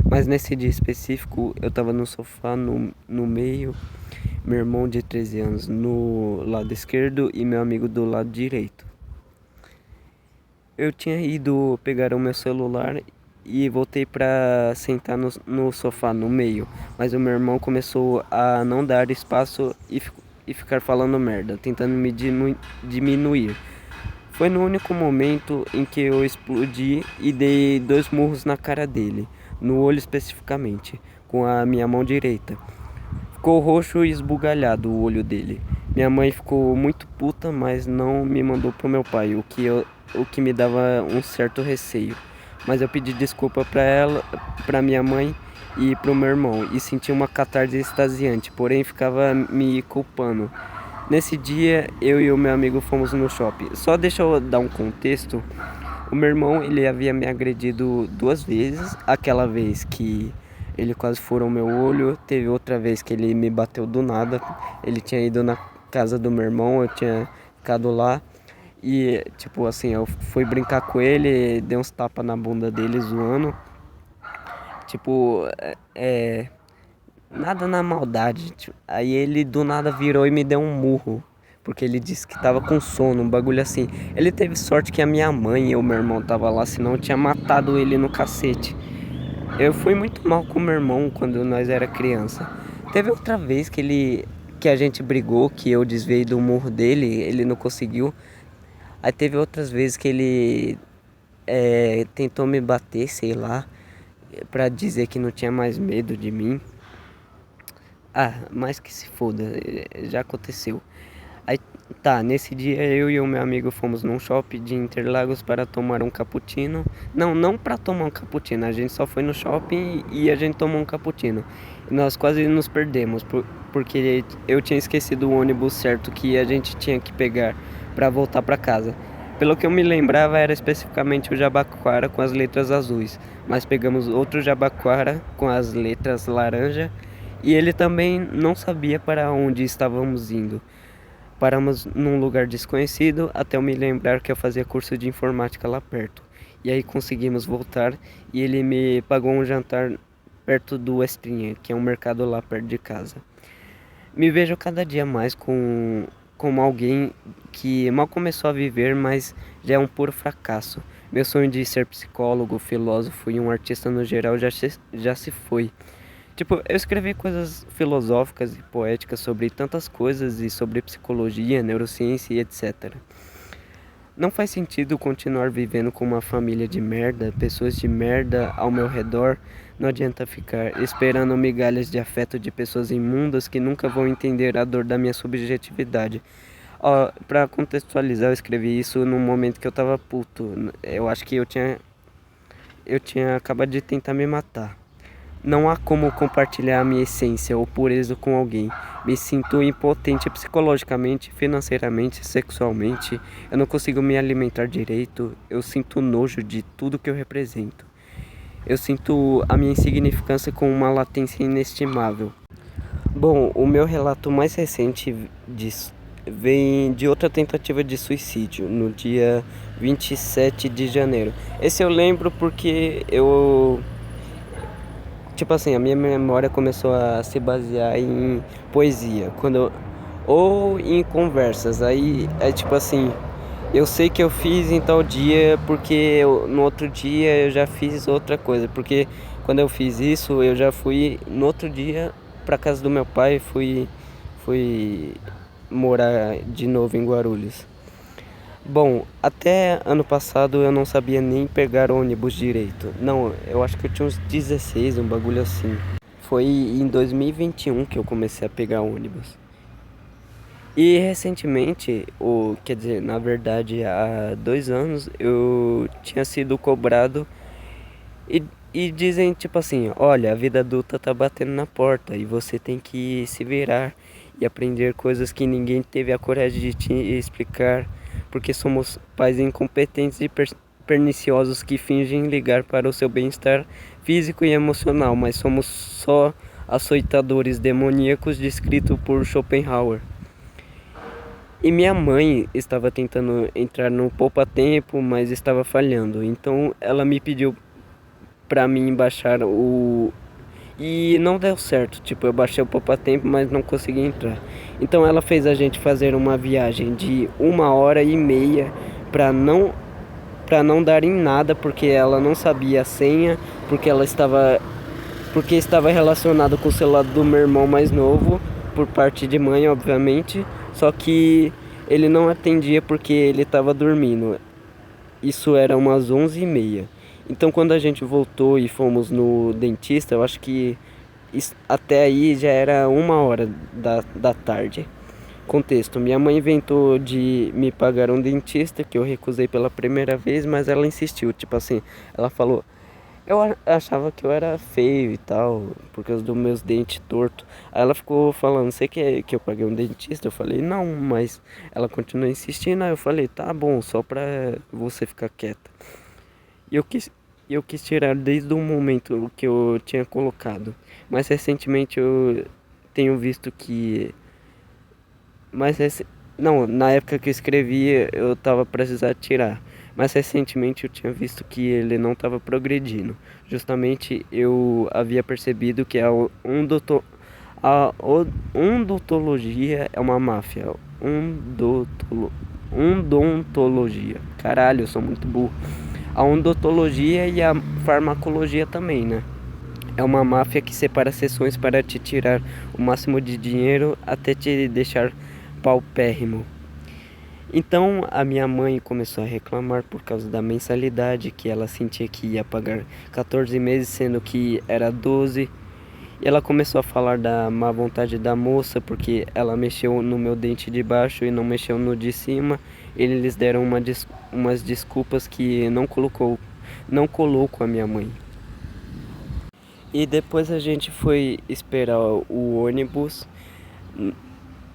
Mas nesse dia específico, eu tava no sofá no meio, meu irmão de 13 anos no lado esquerdo e meu amigo do lado direito. Eu tinha ido pegar o meu celular e voltei pra sentar no sofá no meio, mas o meu irmão começou a não dar espaço e ficar falando merda, tentando me diminuir. Foi no único momento em que eu explodi e dei 2 murros na cara dele. no olho especificamente, com a minha mão direita. Ficou roxo e esbugalhado o olho dele. Minha mãe ficou muito puta, mas não me mandou pro meu pai, o que me dava um certo receio. Mas eu pedi desculpa pra ela, pra minha mãe e pro meu irmão, e senti uma catarse extasiante, porém ficava me culpando. Nesse dia, eu e o meu amigo fomos no shopping. Só deixa eu dar um contexto. O meu irmão, ele havia me agredido 2 vezes. Aquela vez que ele quase furou meu olho. Teve outra vez que ele me bateu do nada. Ele tinha ido na casa do meu irmão, eu tinha ficado lá. E, tipo assim, eu fui brincar com ele, dei uns tapas na bunda dele, zoando. Tipo, nada na maldade. Tipo, aí ele do nada virou e me deu um murro. Porque ele disse que tava com sono, um bagulho assim. Ele teve sorte que a minha mãe e o meu irmão tava lá, senão eu tinha matado ele no cacete. Eu fui muito mal com meu irmão quando nós era criança. Teve outra vez que a gente brigou, que eu desviei do murro dele, ele não conseguiu. Aí teve outras vezes que ele tentou me bater, sei lá, pra dizer que não tinha mais medo de mim. Ah, mas que se foda, já aconteceu. Aí tá, nesse dia eu e o meu amigo fomos num shopping de Interlagos para tomar um cappuccino. Não para tomar um cappuccino, a gente só foi no shopping e a gente tomou um cappuccino. E nós quase nos perdemos porque eu tinha esquecido o ônibus certo que a gente tinha que pegar para voltar para casa. Pelo que eu me lembrava era especificamente o Jabaquara com as letras azuis, mas pegamos outro Jabaquara com as letras laranja e ele também não sabia para onde estávamos indo. Paramos num lugar desconhecido até eu me lembrar que eu fazia curso de informática lá perto. E aí conseguimos voltar e ele me pagou um jantar perto do Estrinha, que é um mercado lá perto de casa. Me vejo cada dia mais como alguém que mal começou a viver, mas já é um puro fracasso. Meu sonho de ser psicólogo, filósofo e um artista no geral já se foi. Tipo, eu escrevi coisas filosóficas e poéticas sobre tantas coisas e sobre psicologia, neurociência e etc. Não faz sentido continuar vivendo com uma família de merda, pessoas de merda ao meu redor. Não adianta ficar esperando migalhas de afeto de pessoas imundas que nunca vão entender a dor da minha subjetividade. Ó, pra contextualizar, eu escrevi isso num momento que eu tava puto. Eu acho que eu tinha acabado de tentar me matar. Não há como compartilhar a minha essência ou pureza com alguém. Me sinto impotente psicologicamente, financeiramente, sexualmente. Eu não consigo me alimentar direito. Eu sinto nojo de tudo que eu represento. Eu sinto a minha insignificância com uma latência inestimável. Bom, o meu relato mais recente vem de outra tentativa de suicídio, no dia 27 de janeiro. Esse eu lembro porque tipo assim, a minha memória começou a se basear em poesia, ou em conversas. Aí tipo assim, eu sei que eu fiz em tal dia porque no outro dia eu já fiz outra coisa, porque quando eu fiz isso, eu já fui no outro dia pra casa do meu pai, fui morar de novo em Guarulhos. Bom, até ano passado eu não sabia nem pegar ônibus direito. Não, eu acho que eu tinha uns 16, um bagulho assim. Foi em 2021 que eu comecei a pegar ônibus. E recentemente, quer dizer, na verdade há 2 anos, eu tinha sido cobrado e, e dizem tipo assim, olha, a vida adulta tá batendo na porta e você tem que se virar e aprender coisas que ninguém teve a coragem de te explicar, porque somos pais incompetentes e perniciosos que fingem ligar para o seu bem-estar físico e emocional, mas somos só açoitadores demoníacos descrito por Schopenhauer. E minha mãe estava tentando entrar no poupa-tempo, mas estava falhando. Então ela me pediu pra mim baixar e não deu certo. Tipo, eu baixei o poupa-tempo, mas não consegui entrar. Então ela fez a gente fazer uma viagem de 1 hora e meia pra não dar em nada, porque ela não sabia a senha, porque estava relacionado com o celular do meu irmão mais novo, por parte de mãe, obviamente. Só que ele não atendia porque ele estava dormindo. Isso era umas 11h30. Então quando a gente voltou e fomos no dentista, eu acho que até aí já era 1 hora da tarde. Contexto: minha mãe inventou de me pagar um dentista que eu recusei pela primeira vez, mas ela insistiu, tipo assim, ela falou, eu achava que eu era feio e tal, por causa dos meus dentes tortos. Aí ela ficou falando, você quer que eu pague um dentista? Eu falei, não, mas ela continuou insistindo. Aí eu falei, tá bom, só pra você ficar quieta. E eu quis tirar desde o momento que eu tinha colocado. Mas recentemente eu tenho visto que. Mas não, na época que eu escrevi eu tava precisando tirar. Mas recentemente eu tinha visto que ele não estava progredindo. Justamente eu havia percebido que a odontologia é uma máfia. Odontologia. Caralho, eu sou muito burro. A odontologia e a farmacologia também, né? É uma máfia que separa sessões para te tirar o máximo de dinheiro até te deixar paupérrimo. Então a minha mãe começou a reclamar por causa da mensalidade, que ela sentia que ia pagar 14 meses, sendo que era 12. E ela começou a falar da má vontade da moça, porque ela mexeu no meu dente de baixo e não mexeu no de cima. Eles deram umas desculpas que não colou com a minha mãe. E depois a gente foi esperar o ônibus.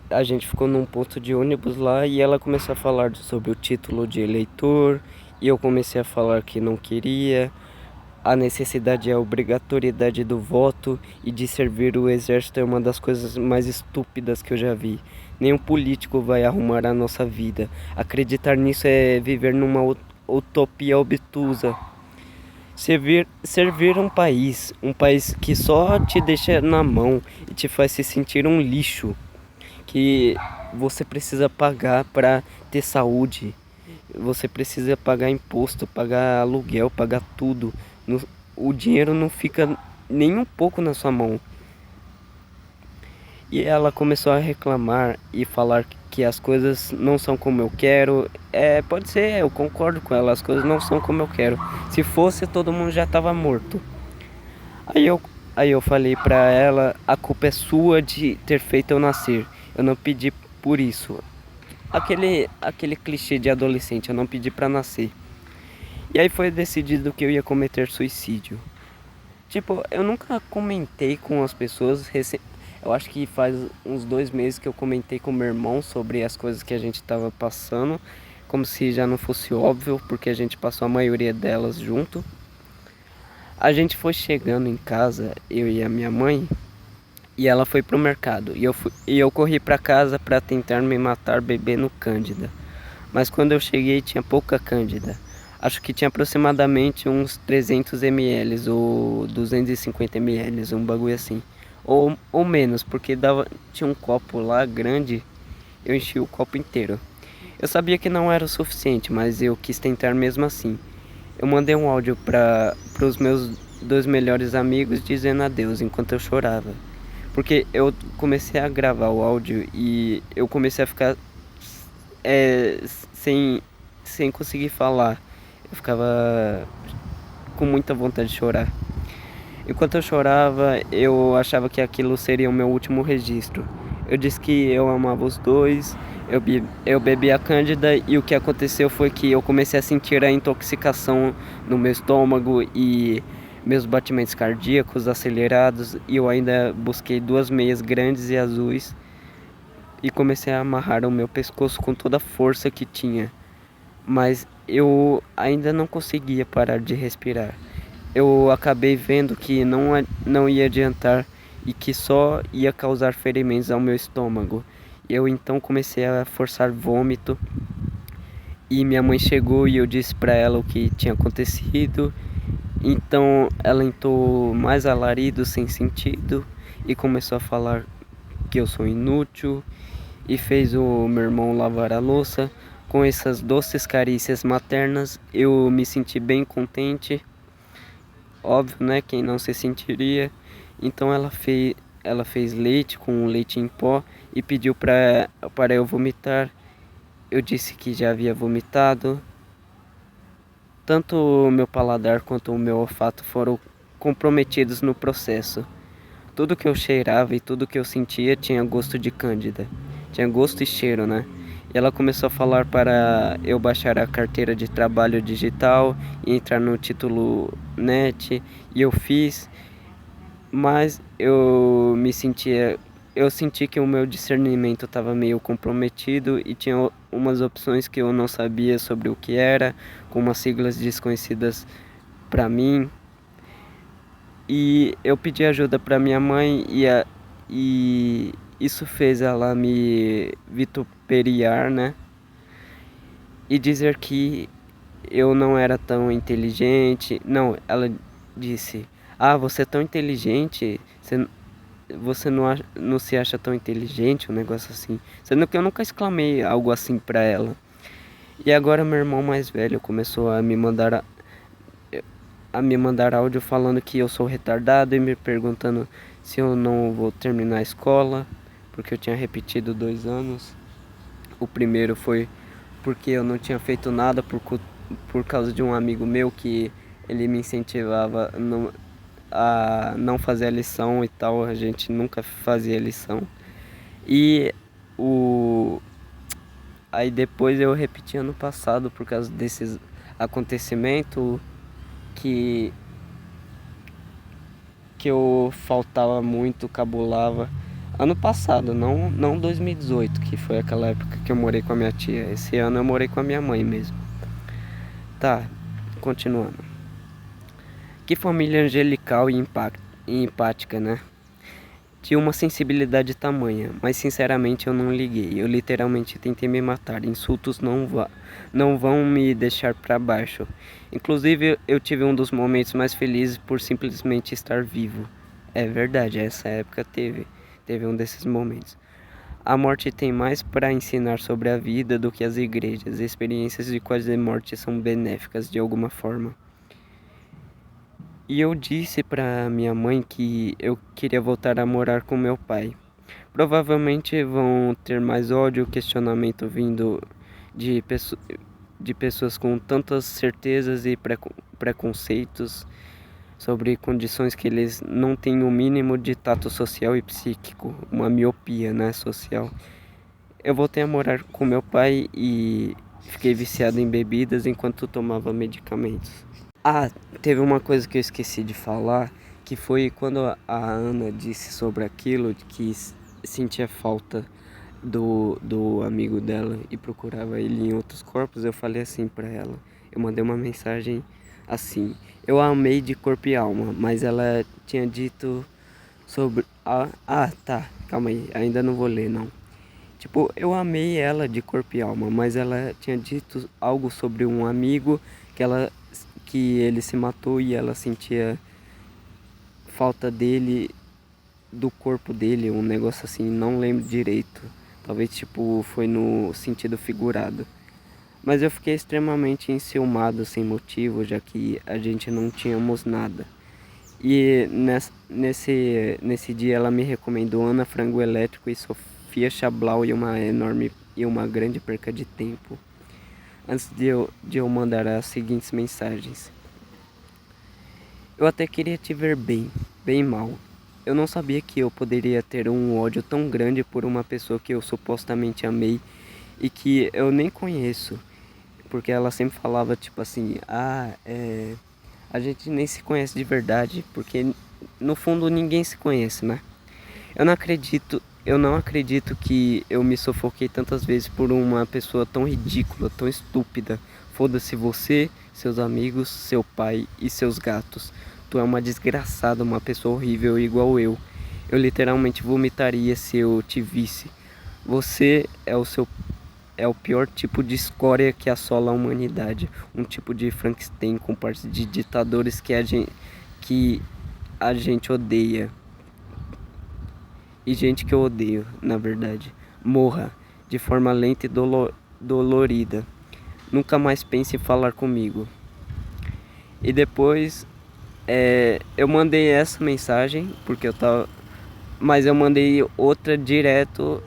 A gente ficou num ponto de ônibus lá e ela começou a falar sobre o título de eleitor. E eu comecei a falar que não queria. A necessidade e a obrigatoriedade do voto e de servir o exército é uma das coisas mais estúpidas que eu já vi. Nenhum político vai arrumar a nossa vida. Acreditar nisso é viver numa utopia obtusa. Servir um país que só te deixa na mão e te faz se sentir um lixo, que você precisa pagar para ter saúde, você precisa pagar imposto, pagar aluguel, pagar tudo. O dinheiro não fica nem um pouco na sua mão. E ela começou a reclamar e falar que as coisas não são como eu quero. Pode ser, eu concordo com ela, as coisas não são como eu quero. Se fosse, todo mundo já estava morto. Aí eu, aí eu falei pra ela, a culpa é sua de ter feito eu nascer. Eu não pedi por isso. Aquele clichê de adolescente, eu não pedi pra nascer. E aí foi decidido que eu ia cometer suicídio. Tipo, eu nunca comentei com as pessoas. Eu acho que faz uns 2 meses que eu comentei com meu irmão sobre as coisas que a gente tava passando. Como se já não fosse óbvio, porque a gente passou a maioria delas junto. A gente foi chegando em casa, eu e a minha mãe, e ela foi pro mercado. E eu corri pra casa pra tentar me matar bebendo Cândida. Mas quando eu cheguei tinha pouca Cândida. Acho que tinha aproximadamente uns 300 ml ou 250 ml, um bagulho assim. Ou menos, porque tinha um copo lá grande, eu enchi o copo inteiro. Eu sabia que não era o suficiente, mas eu quis tentar mesmo assim. Eu mandei um áudio para os meus 2 melhores amigos dizendo adeus enquanto eu chorava. Porque eu comecei a gravar o áudio e eu comecei a ficar é, sem, sem conseguir falar. Eu ficava com muita vontade de chorar. Enquanto eu chorava, eu achava que aquilo seria o meu último registro. Eu disse que eu amava os dois, eu bebi a Cândida e o que aconteceu foi que eu comecei a sentir a intoxicação no meu estômago e meus batimentos cardíacos acelerados, e eu ainda busquei 2 meias grandes e azuis e comecei a amarrar o meu pescoço com toda a força que tinha. Mas eu ainda não conseguia parar de respirar. Eu acabei vendo que não ia adiantar e que só ia causar ferimentos ao meu estômago. Eu então comecei a forçar vômito e minha mãe chegou e eu disse para ela o que tinha acontecido. Então ela entrou mais alarido sem sentido e começou a falar que eu sou inútil e fez o meu irmão lavar a louça. Com essas doces carícias maternas, eu me senti bem contente. Óbvio, né? Quem não se sentiria. Então ela fez leite com leite em pó e pediu para eu vomitar. Eu disse que já havia vomitado. tanto o meu paladar quanto o meu olfato foram comprometidos no processo. Tudo que eu cheirava e tudo que eu sentia tinha gosto de cândida. Tinha gosto e cheiro, né? E ela começou a falar para eu baixar a carteira de trabalho digital e entrar no título net. E eu fiz, mas eu senti que o meu discernimento estava meio comprometido e tinha umas opções que eu não sabia sobre o que era, com umas siglas desconhecidas para mim. E eu pedi ajuda para minha mãe e isso fez ela me vituperiar, né? E dizer que eu não era tão inteligente. Não, ela disse: "Ah, você é tão inteligente, você não se acha tão inteligente", um negócio assim. Sendo que eu nunca exclamei algo assim pra ela. E agora meu irmão mais velho começou a me mandar áudio falando que eu sou retardado e me perguntando se eu não vou terminar a escola, porque eu tinha repetido 2 anos. O primeiro foi porque eu não tinha feito nada por causa de um amigo meu que ele me incentivava a não fazer a lição e tal, a gente nunca fazia a lição. E o aí depois eu repeti ano passado por causa desses acontecimentos que que eu faltava muito, cabulava. Ano passado, não 2018, que foi aquela época que eu morei com a minha tia. Esse ano eu morei com a minha mãe mesmo. Tá, continuando. Que família angelical e empática, né? Tinha uma sensibilidade tamanha, mas sinceramente eu não liguei. Eu literalmente tentei me matar. Insultos não vão me deixar para baixo. Inclusive, eu tive um dos momentos mais felizes por simplesmente estar vivo. É verdade, essa época teve um desses momentos. A morte tem mais para ensinar sobre a vida do que as igrejas. Experiências de quase morte são benéficas de alguma forma. E eu disse para minha mãe que eu queria voltar a morar com meu pai. Provavelmente vão ter mais ódio, questionamento vindo de, de pessoas com tantas certezas e preconceitos sobre condições que eles não têm o mínimo de tato social e psíquico, uma miopia, né, social. Eu voltei a morar com meu pai e fiquei viciado em bebidas enquanto tomava medicamentos. Ah, teve uma coisa que eu esqueci de falar, que foi quando a Ana disse sobre aquilo, que sentia falta do amigo dela e procurava ele em outros corpos. Eu falei assim pra ela, eu mandei uma mensagem assim: eu a amei de corpo e alma, mas ela tinha dito sobre... tá, calma aí, ainda não vou ler não. Tipo, eu amei ela de corpo e alma, mas ela tinha dito algo sobre um amigo que ele se matou e ela sentia falta dele, do corpo dele, um negócio assim, não lembro direito. Talvez tipo foi no sentido figurado. Mas eu fiquei extremamente enciumado sem motivo, já que a gente não tínhamos nada. E nesse dia ela me recomendou Ana Frango Elétrico e Sofia Chablau e uma grande perca de tempo. Antes de eu mandar as seguintes mensagens. Eu até queria te ver bem mal. Eu não sabia que eu poderia ter um ódio tão grande por uma pessoa que eu supostamente amei e que eu nem conheço. Porque ela sempre falava tipo assim, a gente nem se conhece de verdade, porque no fundo ninguém se conhece, né? Eu não acredito que eu me sufoquei tantas vezes por uma pessoa tão ridícula, tão estúpida. Foda-se você, seus amigos, seu pai e seus gatos. Tu é uma desgraçada, uma pessoa horrível igual eu. Eu literalmente vomitaria se eu te visse. Você é o pior tipo de escória que assola a humanidade. Um tipo de Frankenstein com partes de ditadores que a gente odeia. E gente que eu odeio, na verdade. Morra de forma lenta e dolorida. Nunca mais pense em falar comigo. E depois eu mandei essa mensagem porque eu tava. Mas eu mandei outra direto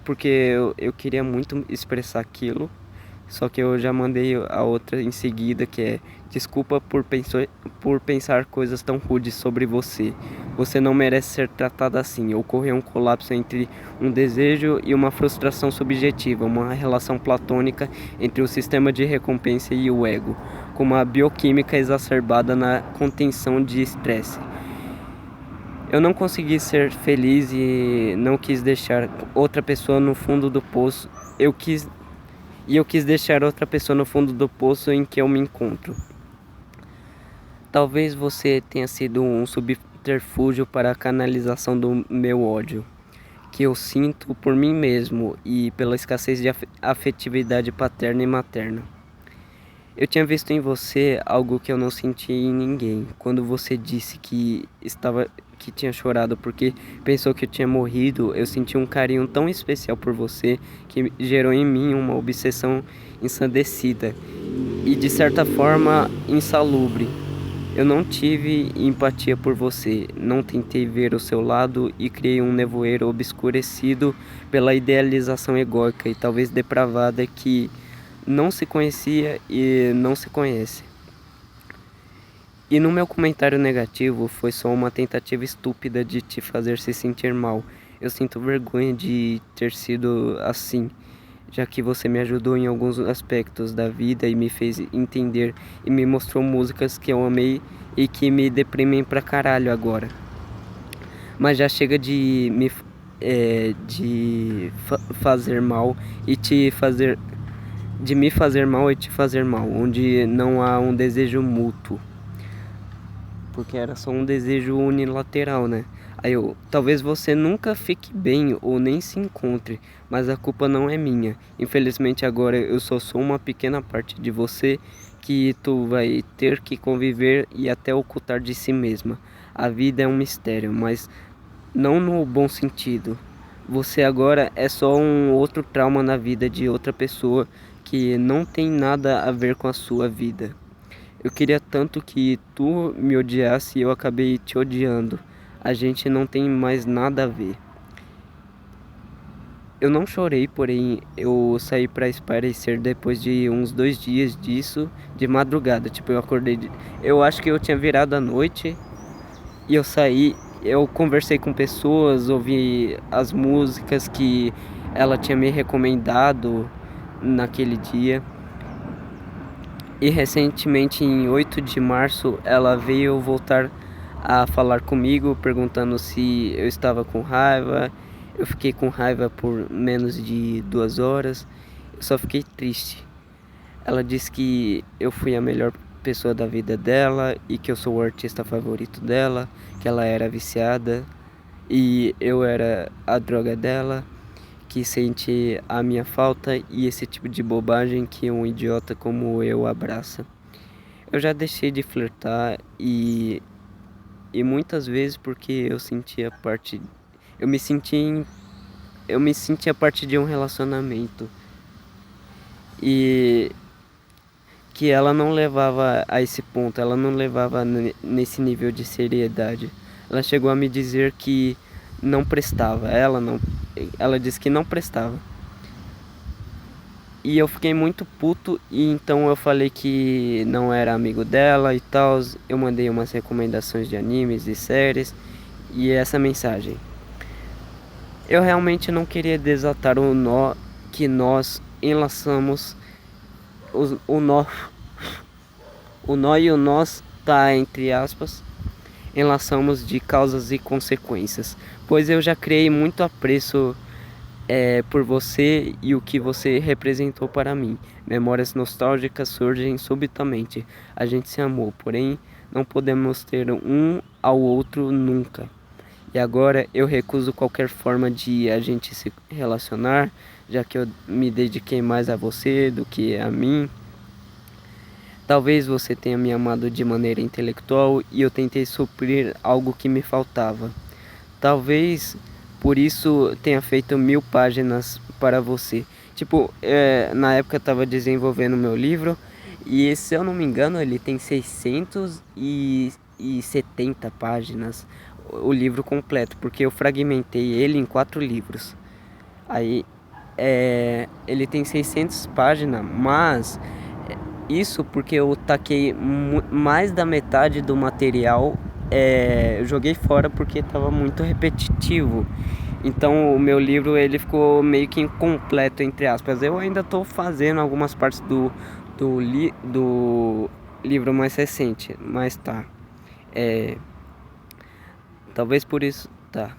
porque eu queria muito expressar aquilo. Só que eu já mandei a outra em seguida, que é: desculpa por pensar coisas tão rudes sobre você. Você não merece ser tratada assim. Ocorreu um colapso entre um desejo e uma frustração subjetiva, uma relação platônica entre o sistema de recompensa e o ego, com uma bioquímica exacerbada na contenção de estresse. Eu não consegui ser feliz e não quis deixar outra pessoa no fundo do poço. Eu quis deixar outra pessoa no fundo do poço em que eu me encontro. Talvez você tenha sido um subterfúgio para a canalização do meu ódio, que eu sinto por mim mesmo e pela escassez de afetividade paterna e materna. Eu tinha visto em você algo que eu não senti em ninguém. Quando você disse que tinha chorado porque pensou que eu tinha morrido, eu senti um carinho tão especial por você que gerou em mim uma obsessão ensandecida e de certa forma insalubre. Eu não tive empatia por você, não tentei ver o seu lado e criei um nevoeiro obscurecido pela idealização egóica e talvez depravada que não se conhecia e não se conhece. E no meu comentário negativo foi só uma tentativa estúpida de te fazer se sentir mal. Eu sinto vergonha de ter sido assim, já que você me ajudou em alguns aspectos da vida e me fez entender e me mostrou músicas que eu amei e que me deprimem pra caralho agora. Mas já chega de fazer mal e de me fazer mal e te fazer mal, onde não há um desejo mútuo. Porque era só um desejo unilateral, né? Talvez você nunca fique bem ou nem se encontre, mas a culpa não é minha. Infelizmente agora eu só sou uma pequena parte de você que tu vai ter que conviver e até ocultar de si mesma. A vida é um mistério, mas não no bom sentido. Você agora é só um outro trauma na vida de outra pessoa que não tem nada a ver com a sua vida. Eu queria tanto que tu me odiasse e eu acabei te odiando. A gente não tem mais nada a ver. Eu não chorei, porém eu saí pra espairecer depois de uns 2 dias disso, de madrugada. Tipo, eu acordei. Eu acho que eu tinha virado a noite e eu saí. Eu conversei com pessoas, ouvi as músicas que ela tinha me recomendado naquele dia. E recentemente, em 8 de março, ela veio voltar a falar comigo, perguntando se eu estava com raiva. Eu fiquei com raiva por menos de 2 horas. Eu só fiquei triste. Ela disse que eu fui a melhor pessoa da vida dela e que eu sou o artista favorito dela, que ela era viciada e eu era a droga dela, que sente a minha falta e esse tipo de bobagem que um idiota como eu abraça. Eu já deixei de flertar e muitas vezes porque eu sentia parte, eu me sentia parte de um relacionamento e que ela não levava a esse ponto, ela não levava nesse nível de seriedade. Ela chegou a me dizer que não prestava, ela disse que não prestava. E eu fiquei muito puto e então eu falei que não era amigo dela e tal. Eu mandei umas recomendações de animes e séries e essa mensagem. Eu realmente não queria desatar o nó que nós enlaçamos. O nó e o nós tá entre aspas, enlaçamos de causas e consequências, pois eu já criei muito apreço por você e o que você representou para mim. Memórias nostálgicas surgem subitamente. A gente se amou, porém não podemos ter um ao outro nunca. E agora eu recuso qualquer forma de a gente se relacionar, já que eu me dediquei mais a você do que a mim. Talvez você tenha me amado de maneira intelectual e eu tentei suprir algo que me faltava. Talvez por isso tenha feito 1000 páginas para você. Tipo, na época eu tava desenvolvendo meu livro e se eu não me engano ele tem 670 páginas, o livro completo, porque eu fragmentei ele em 4 livros. Aí ele tem 600 páginas, mas isso porque eu taquei mais da metade do material, eu joguei fora porque estava muito repetitivo. Então o meu livro ele ficou meio que incompleto, entre aspas. Eu ainda estou fazendo algumas partes do livro mais recente, mas tá. É, talvez por isso, tá.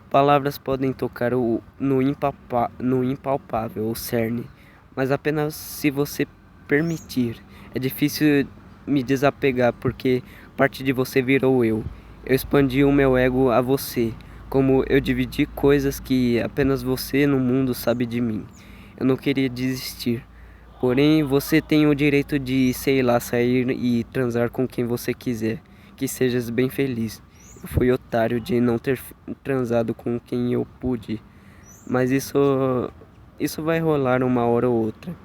Palavras podem tocar no impalpável, o cerne, mas apenas se você permitir. É difícil me desapegar porque parte de você virou eu. Eu expandi o meu ego a você, como eu dividi coisas que apenas você no mundo sabe de mim. Eu não queria desistir. Porém, você tem o direito de, sei lá, sair e transar com quem você quiser. Que sejas bem feliz. Eu fui otário de não ter transado com quem eu pude. Mas isso vai rolar uma hora ou outra.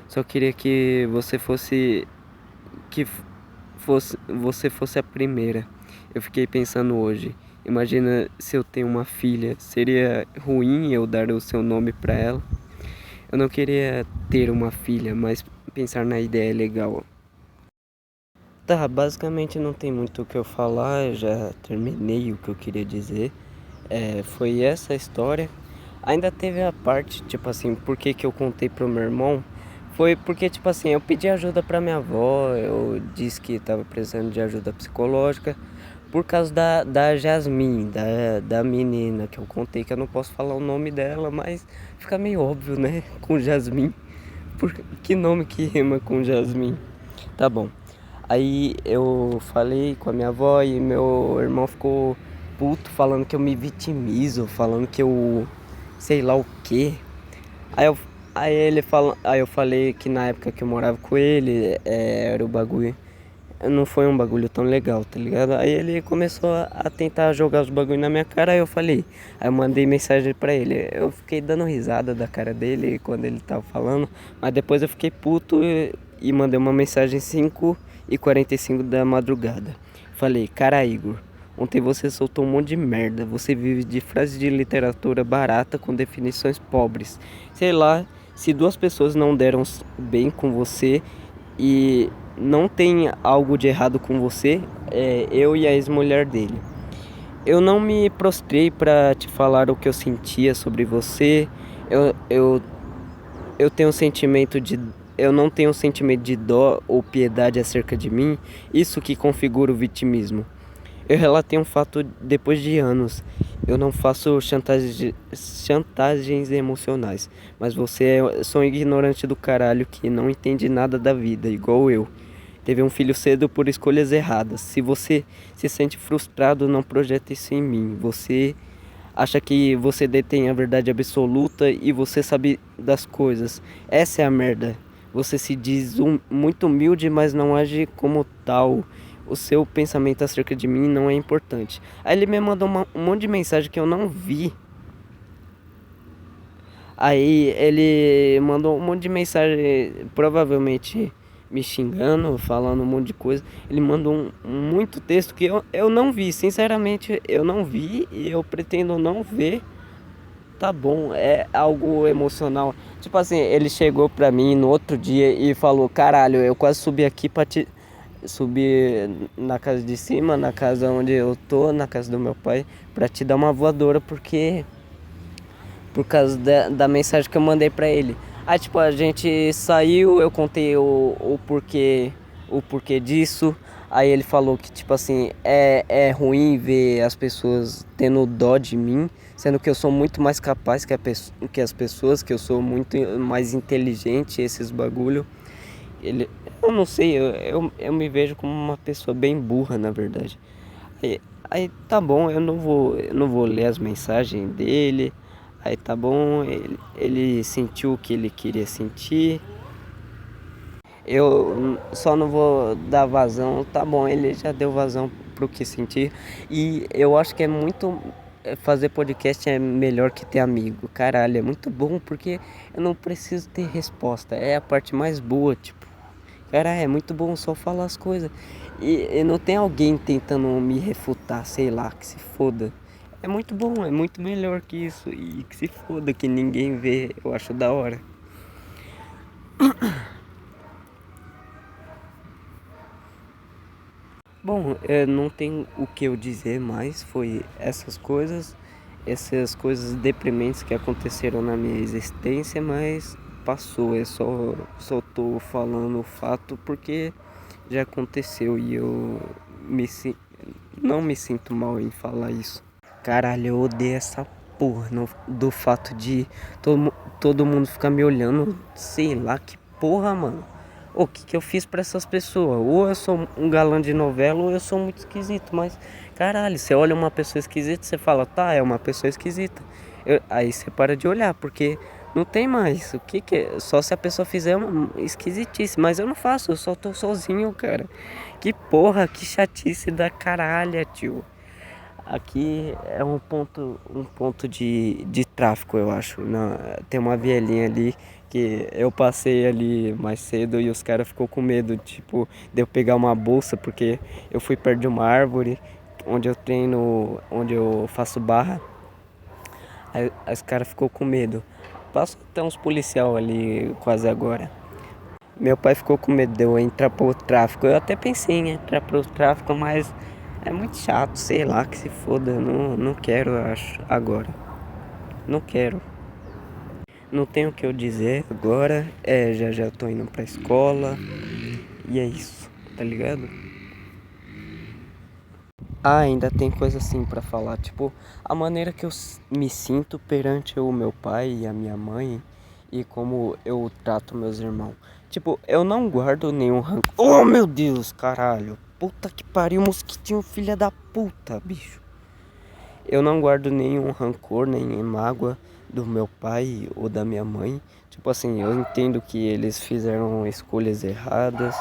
Só queria que você fosse a primeira. Eu fiquei pensando hoje. Imagina se eu tenho uma filha. Seria ruim eu dar o seu nome pra ela? Eu não queria ter uma filha, mas pensar na ideia é legal. Tá, basicamente não tem muito o que eu falar, eu já terminei o que eu queria dizer. Foi essa a história. Ainda teve a parte, tipo assim, por que que eu contei pro meu irmão? Foi porque, tipo assim, eu pedi ajuda pra minha avó, eu disse que tava precisando de ajuda psicológica por causa da Jasmine, da menina que eu contei, que eu não posso falar o nome dela, mas fica meio óbvio, né? Com Jasmine. Que nome que rima com Jasmine? Tá bom. Aí eu falei com a minha avó e meu irmão ficou puto falando que eu me vitimizo, falando que eu sei lá o quê. Aí eu, aí eu falei que na época que eu morava com ele, era o bagulho. Não foi um bagulho tão legal, tá ligado? Aí ele começou a tentar jogar os bagulho na minha cara, aí eu falei. Aí eu mandei mensagem pra ele. Eu fiquei dando risada da cara dele quando ele tava falando, mas depois eu fiquei puto e mandei uma mensagem 5h45 da madrugada. Falei, cara Igor, ontem você soltou um monte de merda. Você vive de frases de literatura barata com definições pobres. Sei lá, se duas pessoas não deram bem com você e não tem algo de errado com você, eu e a ex-mulher dele. Eu não me prostrei pra te falar o que eu sentia sobre você. Eu, eu, eu tenho um sentimento de. Eu não tenho um sentimento de dó ou piedade acerca de mim. Isso que configura o vitimismo. Eu relatei um fato depois de anos. Eu não faço chantagens emocionais. Mas você é só um ignorante do caralho que não entende nada da vida, igual eu. Teve um filho cedo por escolhas erradas. Se você se sente frustrado, não projeta isso em mim. Você acha que você detém a verdade absoluta e você sabe das coisas. Essa é a merda. Você se diz muito humilde, mas não age como tal. O seu pensamento acerca de mim não é importante. Aí ele me mandou um monte de mensagem que eu não vi. Aí ele mandou um monte de mensagem, provavelmente me xingando, falando um monte de coisa. Ele mandou muito texto que eu não vi, sinceramente eu não vi e eu pretendo não ver. Tá bom, é algo emocional. Tipo assim, ele chegou pra mim no outro dia e falou: caralho, eu quase subi aqui pra te. Subi na casa de cima, na casa onde eu tô, na casa do meu pai, pra te dar uma voadora porque por causa da mensagem que eu mandei pra ele. Aí tipo, a gente saiu, eu contei o porquê disso. Aí ele falou que tipo assim, é ruim ver as pessoas tendo dó de mim, sendo que eu sou muito mais capaz que as pessoas, que eu sou muito mais inteligente, esses bagulho. Eu não sei, eu me vejo como uma pessoa bem burra, na verdade. Aí, aí tá bom, eu não vou ler as mensagens dele. Aí tá bom, ele sentiu o que ele queria sentir. Eu só não vou dar vazão, tá bom, ele já deu vazão pro que sentir. E eu acho que é muito. Fazer podcast é melhor que ter amigo. Caralho, é muito bom porque eu não preciso ter resposta. É a parte mais boa, tipo. Cara, é muito bom só falar as coisas. E não tem alguém tentando me refutar, sei lá, que se foda. É muito bom, é muito melhor que isso. E que se foda, que ninguém vê, eu acho da hora. Bom, não tem o que eu dizer mais, foi essas coisas deprimentes que aconteceram na minha existência, mas passou, só tô falando o fato porque já aconteceu e eu me, si- não me sinto mal em falar isso. Caralho, eu odeio essa porra do fato de todo mundo ficar me olhando, sei lá que porra, mano. O que que eu fiz pra essas pessoas? Ou eu sou um galã de novela ou eu sou muito esquisito, mas caralho, você olha uma pessoa esquisita, você fala, tá, é uma pessoa esquisita. Aí você para de olhar, porque não tem mais. O que que é? Só se a pessoa fizer uma esquisitice, mas eu não faço, eu só tô sozinho, cara. Que porra, que chatice da caralha, tio. Aqui é um ponto de tráfico, eu acho. Tem uma vielinha ali que eu passei ali mais cedo e os caras ficou com medo, tipo, de eu pegar uma bolsa, porque eu fui perto de uma árvore onde eu treino, onde eu faço barra. Aí os caras ficou com medo. Passou até uns policial ali quase agora. Meu pai ficou com medo de eu entrar pro tráfico. Eu até pensei em entrar pro tráfico, mas é muito chato, sei lá, que se foda. Não quero, eu acho, agora. Não quero. Não tenho o que eu dizer agora. Já tô indo pra escola. E é isso, tá ligado? Ah, ainda tem coisa assim pra falar. Tipo, a maneira que eu me sinto perante o meu pai e a minha mãe. E como eu trato meus irmãos. Tipo, eu não guardo nenhum rancor. Oh, meu Deus, caralho. Puta que pariu, mosquitinho, filha da puta, bicho. Eu não guardo nenhum rancor, nem mágoa do meu pai ou da minha mãe. Tipo assim, eu entendo que eles fizeram escolhas erradas.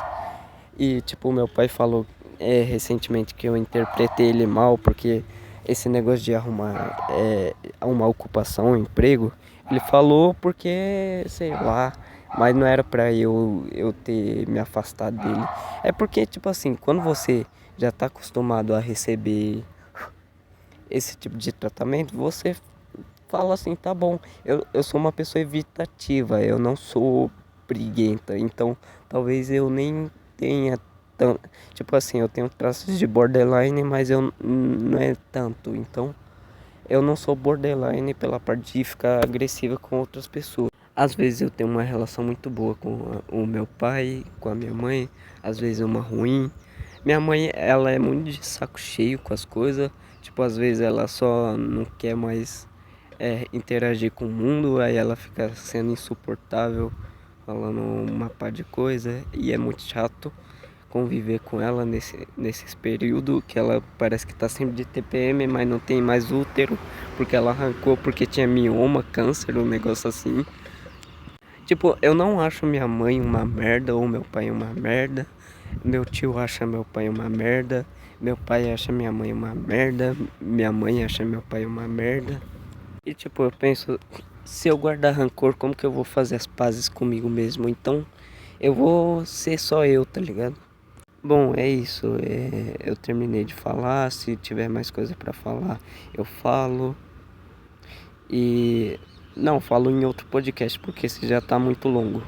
E tipo, meu pai falou recentemente que eu interpretei ele mal, porque esse negócio de arrumar uma ocupação, um emprego, ele falou porque, sei lá, mas não era pra eu ter me afastado dele. É porque, tipo assim, quando você já tá acostumado a receber esse tipo de tratamento, você fala assim, tá bom, eu sou uma pessoa evitativa, eu não sou briguenta, então talvez eu nem tenha tão, tipo assim, eu tenho traços de borderline, mas eu não é tanto, então eu não sou borderline pela parte de ficar agressiva com outras pessoas. Às vezes eu tenho uma relação muito boa com o meu pai, com a minha mãe, às vezes uma ruim. Minha mãe, ela é muito de saco cheio com as coisas, tipo, às vezes ela só não quer mais interagir com o mundo, aí ela fica sendo insuportável, falando uma par de coisa, e é muito chato conviver com ela nesses períodos que ela parece que tá sempre de TPM, mas não tem mais útero, porque ela arrancou porque tinha mioma, câncer, um negócio assim. Tipo, eu não acho minha mãe uma merda ou meu pai uma merda. Meu tio acha meu pai uma merda. Meu pai acha minha mãe uma merda. Minha mãe acha meu pai uma merda. E tipo, eu penso, se eu guardar rancor, como que eu vou fazer as pazes comigo mesmo? Então, eu vou ser só eu, tá ligado? Bom, é isso. Eu terminei de falar. Se tiver mais coisa pra falar, eu falo. E não, falo em outro podcast porque esse já tá muito longo.